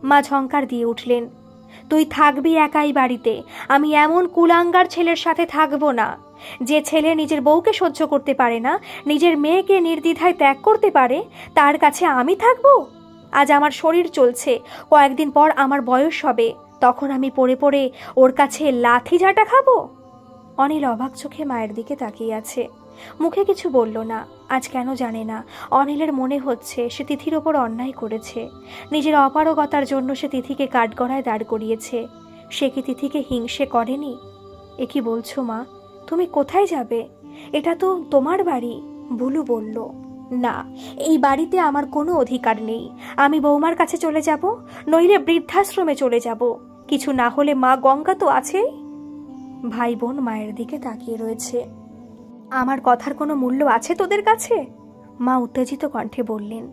মা ঝংকার দিয়ে উঠলেন। তুই থাকবি একাই বাড়িতে। আমি এমন কুলাঙ্গার ছেলের সাথে থাকবো না। যে ছেলে নিজের বউকে সহ্য করতে পারে না, নিজের মেয়েকে নির্দ্বিধায় ত্যাগ করতে পারে, তার কাছে আমি থাকবো? আজ আমার শরীর চলছে, কয়েকদিন পর আমার বয়স হবে, তখন আমি পড়ে পড়ে ওর কাছে লাথি ঝাঁটা খাবো? অনিল অবাক চোখে মায়ের দিকে তাকিয়ে আছে। মুখে কিছু বলল না। আজ কেন জানে না, অনিলের মনে হচ্ছে সে তিথির ওপর অন্যায় করেছে। নিজের অপারগতার জন্য সে তিথিকে কাঠগড়ায় দাঁড় করিয়েছে। সে কি তিথিকে হিংসে করেনি? এ কি বলছো মা? তুমি কোথায় যাবে? এটা তো তোমার বাড়ি। বুলু বলল, না, এই বাড়িতে আমার কোনো অধিকার নেই। আমি বৌমার কাছে চলে যাব, নইলে বৃদ্ধাশ্রমে চলে যাব। কিছু না হলে মা গঙ্গা তো আছেই। ভাই বোন মায়ের দিকে তাকিয়ে রয়েছে। আমার কথার কোনো মূল্য আছে তোদের কাছে? মা উত্তেজিত কণ্ঠে বললেন।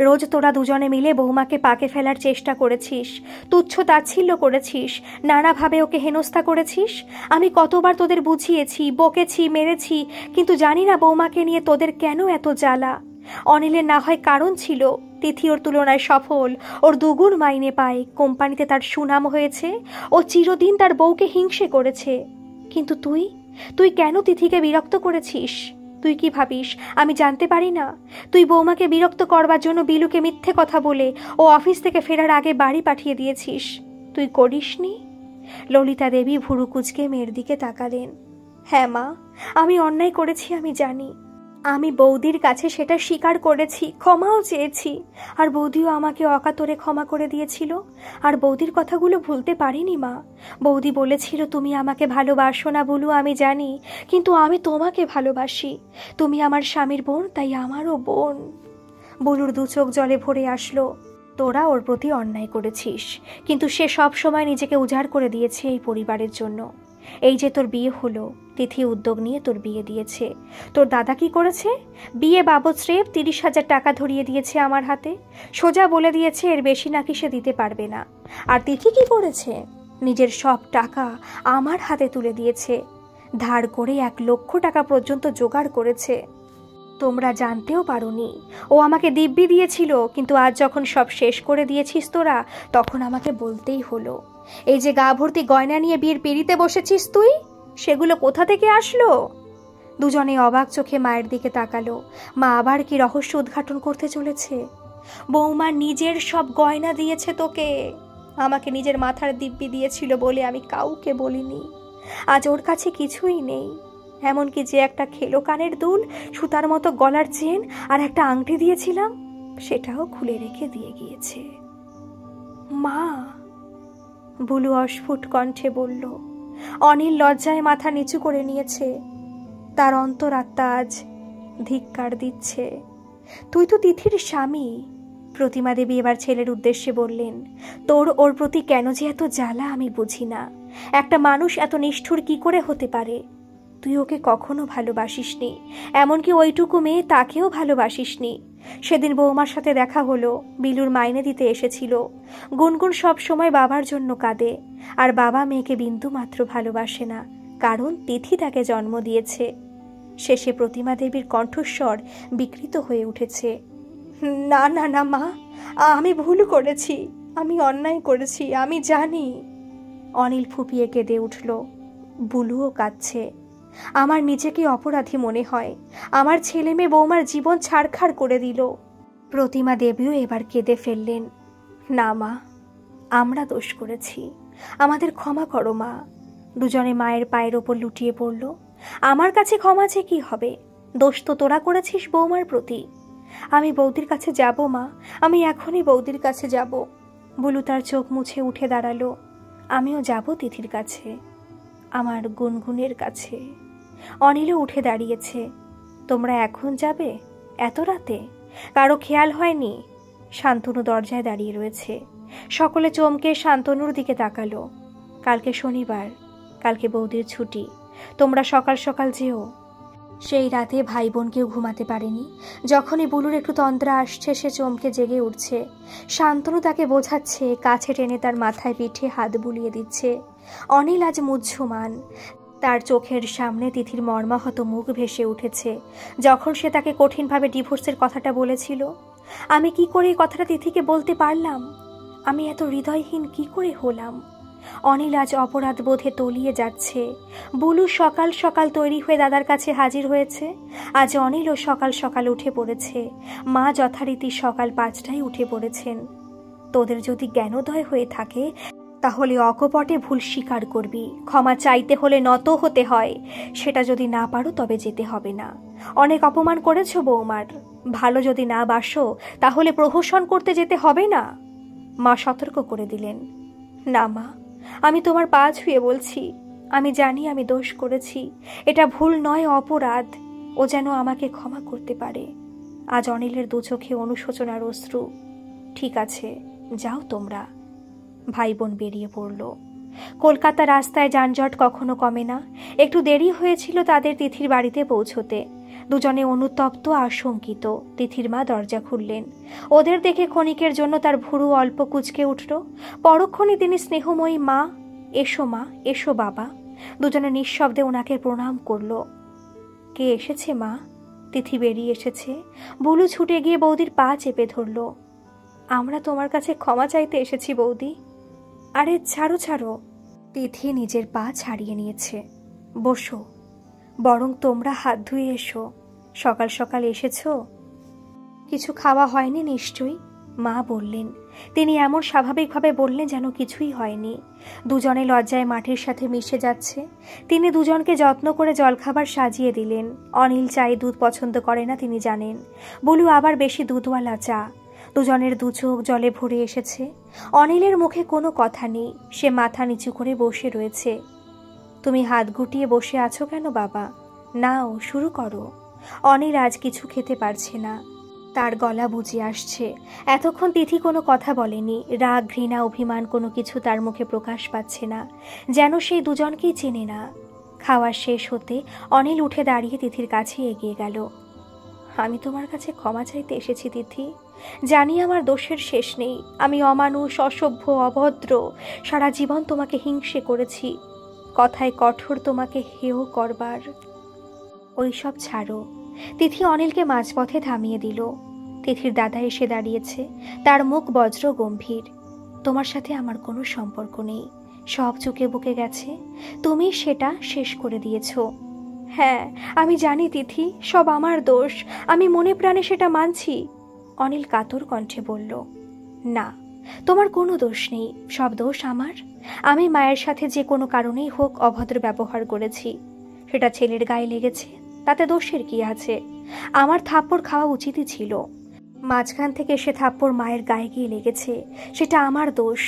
রোজ তোরা দুজনে মিলে বৌমাকে পাকে ফেলার চেষ্টা করেছিস, তুচ্ছ তাচ্ছিল্য করেছিস, নানাভাবে ওকে হেনস্থা করেছিস। আমি কতবার তোদের বুঝিয়েছি, বকেছি, মেরেছি, কিন্তু জানি না বৌমাকে নিয়ে তোদের কেন এত জ্বালা। অনিলের না হয় কারণ ছিল, তিথি ওর তুলনায় সফল, ওর দুগুণ মাইনে পায়, কোম্পানিতে তার সুনাম হয়েছে, ও চিরদিন তার বউকে হিংসে করেছে। কিন্তু তুই কেন তিথিকে বিরক্ত করেছিস? তুই কি ভাবিস আমি জানতে পারি না? তুই বৌমাকে বিরক্ত করবার জন্য বিলুকে মিথ্যে কথা বলে ও অফিস থেকে ফেরার আগে বাড়ি পাঠিয়ে দিয়েছিস। তুই করিসনি? ললিতা দেবী ভুরু কুঁচকে মেয়ের দিকে তাকালেন। হ্যাঁ মা, আমি অন্যায় করেছি, আমি জানি। আমি বৌদির কাছে সেটা স্বীকার করেছি, ক্ষমাও চেয়েছি, আর বৌদিও আমাকে অকাতরে ক্ষমা করে দিয়েছিল। আর বৌদির কথাগুলো ভুলতে পারিনি মা। বৌদি বলেছিল তুমি আমাকে ভালোবাসো না বলু, আমি জানি, কিন্তু আমি তোমাকে ভালোবাসি। তুমি আমার স্বামীর বোন, তাই আমারও বোন। বলুর দু চোখ জলে ভরে আসলো। তোরা ওর প্রতি অন্যায় করেছিস, কিন্তু সে সব সময় নিজেকে উজাড় করে দিয়েছে এই পরিবারের জন্য। এই যে তোর বিয়ে হলো, তিথি উদ্যোগ নিয়ে তোর বিয়ে দিয়েছে। তোর দাদা কি করেছে? বিয়ে বাবদ স্রেফ 30,000 টাকা ধরিয়ে দিয়েছে আমার হাতে। সোজা বলে দিয়েছে এর বেশি নাকি সে দিতে পারবে না। আর তিথি কি করেছে? নিজের সব টাকা আমার হাতে তুলে দিয়েছে, ধার করে 1 লক্ষ টাকা পর্যন্ত জোগাড় করেছে। তোমরা জানতেও পারোনি ও আমাকে দিব্যি দিয়েছিল, কিন্তু আজ যখন সব শেষ করে দিয়েছিস তোরা, তখন আমাকে বলতেই হলো। এই যে গা ভর্তি গয়না নিয়ে বিয়ের পিড়িতে বসেছিস তুই, সেগুলো কোথা থেকে আসলো? দুজনে অবাক চোখে মায়ের দিকে তাকালো। মা আবার কি রহস্য উদ্ঘাটন করতে চলেছে? বৌমা নিজের সব গয়না দিয়েছে তোকে, আমাকে নিজের মাথার দিব্যি দিয়েছিল বলে আমি কাউকে বলিনি। আজ ওর কাছে কিছুই নেই, এমনকি যে একটা খেলো কানের দুল, সুতার মতো গলার চেন আর একটা আংটি দিয়েছিলাম, সেটাও খুলে রেখে দিয়ে গিয়েছে। মা, বুলু অস্ফুট কণ্ঠে বলল। অনিল লজ্জায় মাথা নিচু করে নিয়েছে। তার অন্তরাত্মা আজ ধিক্কার দিচ্ছে। তুই তো তিথির স্বামী। প্রতিমা দেবী এবার ছেলের উদ্দেশ্যে বললেন, তোর ওর প্রতি কেন যে এত জ্বালা আমি বুঝি না। একটা মানুষ এত নিষ্ঠুর কি করে হতে পারে? তুই ওকে কখনো ভালোবাসিসনি, এমনকি ওইটুকু মেয়ে তাকেও ভালোবাসিসনি। সেদিন বৌমার সাথে দেখা হলো, বিলুর মাইনে দিতে এসেছিল। গুনগুন সব সময় বাবার জন্য কাঁদে, আর বাবা মেয়েকে বিন্দু মাত্র ভালোবাসে না, কারণ তিথি তাকে জন্ম দিয়েছে। শেষে প্রতিমা দেবীর কণ্ঠস্বর বিকৃত হয়ে উঠেছে। না না না মা, আমি ভুল করেছি, আমি অন্যায় করেছি, আমি জানি। অনিল ফুপিয়ে কেঁদে উঠল। বুলুও কাঁদছে। আমার নিজেকে অপরাধী মনে হয়। আমার ছেলে মেয়ে বৌমার জীবন ছাড়খাড় করে দিল। প্রতিমা দেবীও এবার কেঁদে ফেললেন। না মা, আমরা দোষ করেছি, আমাদের ক্ষমা করো মা। দুজনে মায়ের পায়ের ওপর লুটিয়ে পড়ল। আমার কাছে ক্ষমা চেয়ে কি হবে? দোষ তো তোরা করেছিস বৌমার প্রতি। আমি বৌদির কাছে যাব মা, আমি এখনই বৌদির কাছে যাব। বুলু তার চোখ মুছে উঠে দাঁড়ালো। আমিও যাব তিথির কাছে, আমার গুনগুনের কাছে। অনিলও উঠে দাঁড়িয়েছে। তোমরা এখন যাবে এত রাতে? কারো খেয়াল হয়নি? শান্তনু দরজায় দাঁড়িয়ে রয়েছে। সকলে চমকে শান্তনুর দিকে তাকালো। কালকে শনিবার, কালকে বৌদির ছুটি, তোমরা সকাল সকাল যেও। সেই রাতে ভাই বোন কেউ ঘুমাতে পারেনি। যখনই বুলুর একটু তন্দ্রা আসছে, সে চমকে জেগে উঠছে। শান্তনু তাকে বোঝাচ্ছে, কাছে টেনে তার মাথায় পিঠে হাত বুলিয়ে দিচ্ছে। অনিল আজ মুহ্যমান। তার চোখের সামনে তিথির মর্মাহত মুখ ভেসে উঠেছে, যখন সে তাকে কঠিনভাবে ডিভোর্সের কথাটা বলেছিল। আমি কি করে এই কথাটা তিথিকে বলতে পারলাম? আমি এত হৃদয়হীন কি করে হলাম? অনিল আজ অপরাধ বোধে তলিয়ে যাচ্ছে। বুলু সকাল সকাল তৈরি হয়ে দাদার কাছে হাজির হয়েছে। আজ অনিলও সকাল সকাল উঠে পড়েছে। মা যথারীতি সকাল 5টায় উঠে পড়েছেন। তোদের যদি জ্ঞানোদয় হয়ে থাকে, তাহলে অকপটে ভুল স্বীকার করবি। ক্ষমা চাইতে হলে নত হতে হয়। সেটা যদি না পারো তবে যেতে হবে না। অনেক অপমান করেছো বৌমার। ভালো যদি না বাসো, তাহলে প্রহসন করতে যেতে হবে না। মা সতর্ক করে দিলেন। না মা, আমি তোমার পা ছুঁয়ে বলছি, আমি জানি আমি দোষ করেছি। এটা ভুল নয়, অপরাধ। ও যেন আমাকে ক্ষমা করতে পারে। আজ অনিলের 2 চোখে অনুশোচনার অশ্রু। ঠিক আছে, যাও তোমরা। ভাই বোন বেরিয়ে পড়ল। কলকাতা রাস্তায় যানজট কখনো কমে না। একটু দেরি হয়েছিল তাদের তিথির বাড়িতে পৌঁছতে। দুজনে অনুতপ্ত, আশঙ্কিত। তিথির মা দরজা খুললেন। ওদের দেখে ক্ষণিকের জন্য তার ভুরু অল্প কুঁচকে উঠল। পরক্ষণে তিনি স্নেহময়ী, মা এসো, মা এসো বাবা। দুজনে নিঃশব্দে ওনাকে প্রণাম করল। কে এসেছে মা? তিথি বেরিয়ে এসেছে। বুলু ছুটে গিয়ে বৌদির পা চেপে ধরল। আমরা তোমার কাছে ক্ষমা চাইতে এসেছি বৌদি। আরে ছাড়ো ছাড়ো। তিথি নিজের পা ছাড়িয়ে নিয়েছে। বসো, বরং তোমরা হাত ধুয়ে এসো। সকাল সকাল এসেছো, কিছু খাওয়া হয়নি নিশ্চয়ই? মা বললেন। তিনি এমন স্বাভাবিকভাবে বললেন যেন কিছুই হয়নি। দুজনে লজ্জায় মাটির সাথে মিশে যাচ্ছে। তিনি দুজনকে যত্ন করে জলখাবার সাজিয়ে দিলেন। অনিল চায়ে দুধ পছন্দ করে না, তিনি জানেন। বুলু আবার বেশি দুধওয়ালা চা। দুজনের 2 চোখ জলে ভরে এসেছে। অনিলের মুখে কোনো কথা নেই। সে মাথা নিচু করে বসে রয়েছে। তুমি হাত গুটিয়ে বসে আছো কেন বাবা? নাও, শুরু করো। অনিল আজ কিছু খেতে পারছে না। তার গলা বুঝে আসছে। এতক্ষণ তিথি কোনো কথা বলেনি। রাগ, ঘৃণা, অভিমান কোনো কিছু তার মুখে প্রকাশ পাচ্ছে না, যেন সেই দুজনকেই চেনে না। খাওয়া শেষ হতে অনিল উঠে দাঁড়িয়ে তিথির কাছে এগিয়ে গেল। আমি তোমার কাছে ক্ষমা চাইতে এসেছি তিথি। জানি আমার দোষের শেষ নেই। আমি অমানুষ, অসভ্য, অভদ্র। সারা জীবন তোমাকে হিংসে করেছি, কথায় কঠোর, তোমাকে হেয় করবার। ওইসব ছাড়ো। তিথি অনিলকে মাঝপথে থামিয়ে দিল। তিথির দাদা এসে দাঁড়িয়েছে, তার মুখ বজ্র গম্ভীর। তোমার সাথে আমার কোনো সম্পর্ক নেই, সব চুকে বুকে গেছে। তুমি সেটা শেষ করে দিয়েছ। হ্যাঁ, আমি জানি তিথি, সব আমার দোষ। আমি মনে প্রাণে সেটা মানছি। অনিল কাতর কণ্ঠে বলল, না, তোমার কোনো দোষ নেই, সব দোষ আমার। আমি মায়ের সাথে যে কোনো কারণেই হোক অভদ্র ব্যবহার করেছি, সেটা ছেলের গায়ে লেগেছে, তাতে দোষের কি আছে? আমার থাপ্পড় খাওয়া উচিতই ছিল। মাঝখান থেকে সে থাপ্পড় মায়ের গায়ে গিয়ে লেগেছে, সেটা আমার দোষ।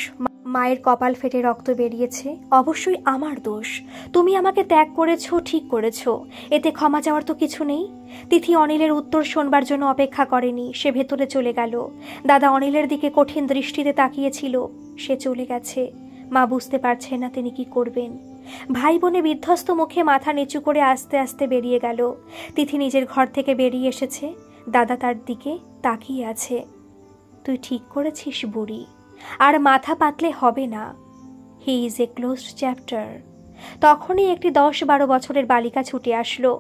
মায়ের কপাল ফেটে রক্ত বেরিয়েছে, অবশ্যই আমার দোষ। তুমি আমাকে ত্যাগ করেছো, ঠিক করেছো, এতে ক্ষমা চাওয়ার তো কিছু নেই। তিথি অনিলের উত্তর শোনবার জন্য অপেক্ষা করেনি, সে ভেতরে চলে গেল। দাদা অনিলের দিকে কঠিন দৃষ্টিতে তাকিয়েছিল। সে চলে গেছে। মা বুঝতে পারছে না তিনি কি করবেন। ভাই বোনে বিধ্বস্ত মুখে মাথা নিচু করে আস্তে আস্তে বেরিয়ে গেল। তিথি নিজের ঘর থেকে বেরিয়ে এসেছে। দাদা তার দিকে তাকিয়ে আছে। তুই ঠিক করেছিস বুড়ি, আর মাথা পাতলে হবে না। He is a closed chapter. তখনই একটি 10-12 বছরের বালিকা ছুটে আসলো।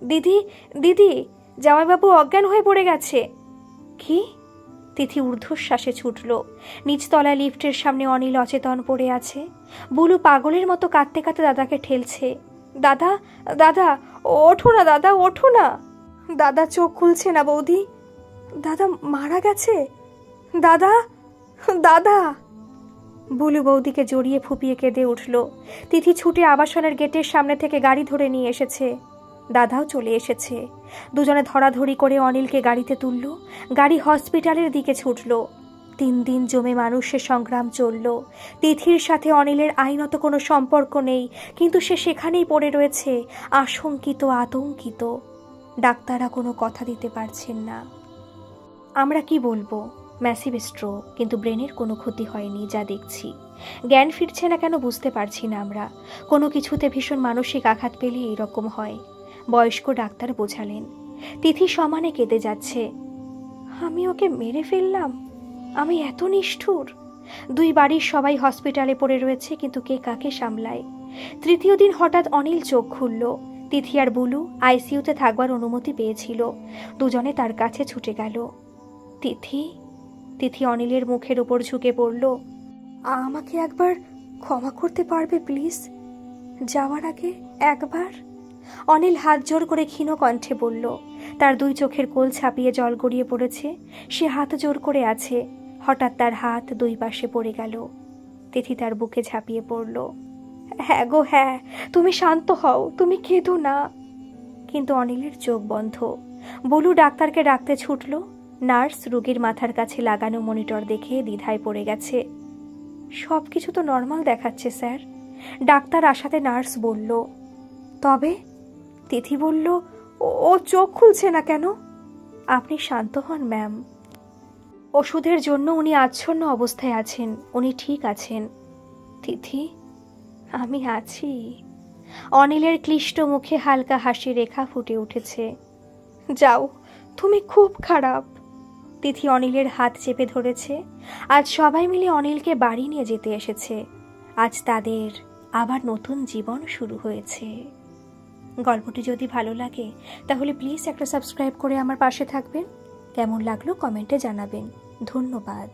দিদি, দিদি, জামাইবাবু অজ্ঞান হয়ে পড়ে গেছে। কি? তিথি ঊর্ধ্বশ্বাসে ছুটল। নিচতলায় লিফটের সামনে অনিল অচেতন পড়ে আছে। বুলু পাগলের মতো কাঁদতে কাঁদতে দাদাকে ঠেলছে। দাদা, দাদা, ওঠো না দাদা, ওঠো না। দাদা চোখ খুলছে না বৌদি। দাদা মারা গেছে। দাদা, দাদা। বুলু বৌদিকে জড়িয়ে ফুপিয়ে কেঁদে উঠল। তিথি ছুটে আবাসনের গেটের সামনে থেকে গাড়ি ধরে নিয়ে এসেছে। দাদাও চলে এসেছে। দুজনে ধরাধরি করে অনিলকে গাড়িতে তুলল। গাড়ি হসপিটালের দিকে ছুটল। 3 দিন জমে মানুষের সংগ্রাম চলল। তিথির সাথে অনিলের আইনত কোনো সম্পর্ক নেই, কিন্তু সে সেখানেই পড়ে রয়েছে, আশঙ্কিত, আতঙ্কিত। ডাক্তাররা কোনো কথা দিতে পারছেন না। আমরা কি বলবো? ম্যাসিভ স্ট্রোক, কিন্তু ব্রেনের কোনো ক্ষতি হয়নি যা দেখছি। জ্ঞান ফিরছে না কেন বুঝতে পারছি না আমরা। কোনো কিছুতে ভীষণ মানসিক আঘাত পেলে এরকম হয়, বয়স্ক ডাক্তার বোঝালেন। তিথি সমানে কেঁদে যাচ্ছে। আমি ওকে মেরে ফেললাম, আমি এত নিষ্ঠুর। 2 বাড়ির সবাই হসপিটালে পড়ে রয়েছে, কিন্তু কে কাকে সামলায়? 3য় দিন হঠাৎ অনিল চোখ খুলল। তিথি আর বুলু আইসিইউতে থাকবার অনুমতি পেয়েছিল। দুজনে তার কাছে ছুটে গেল। তিথি, তিথি অনিলের মুখের উপর ঝুঁকে পড়ল। আমাকে একবার ক্ষমা করতে পারবে প্লিজ? যাওয়ার আগে একবার। অনিল হাত জোর করে ক্ষীণ কণ্ঠে বলল। তার 2 চোখের কোল ছাপিয়ে জল গড়িয়ে পড়েছে। সে হাত জোর করে আছে। হঠাৎ তার হাত 2 পাশে পড়ে গেল। তিথি তার বুকে ঝাঁপিয়ে পড়ল। হ্যাঁ গো হ্যাঁ, তুমি শান্ত হও, তুমি কেঁদো না। কিন্তু অনিলের চোখ বন্ধ। বুলু ডাক্তারকে ডাকতে ছুটল। নার্স রোগীর মাথার কাছে লাগানো মনিটর দেখে দ্বিধায় পড়ে গেছে। সবকিছু তো নর্মাল দেখাচ্ছে স্যার, ডাক্তার আশাতে নার্স বলল। তবে? তিথি বলল, ও চোখ খুলছে না কেন? আপনি শান্ত হন ম্যাম। ওষুধের জন্য উনি আচ্ছন্ন অবস্থায় আছেন, উনি ঠিক আছেন। তিথি, আমি আছি। অনিলের ক্লিষ্ট মুখে হালকা হাসি রেখা ফুটে উঠেছে। যাও, তুমি খুব খারাপ। তিথি অনিলের হাত চেপে ধরেছে। আজ সবাই মিলে অনিলকে বাড়ি নিয়ে যেতে এসেছে। আজ তাদের আবার নতুন জীবন শুরু হয়েছে। গল্পটি যদি ভালো লাগে তাহলে প্লিজ একটা সাবস্ক্রাইব করে আমার পাশে থাকবেন। কেমন লাগলো কমেন্টে জানাবেন। ধন্যবাদ।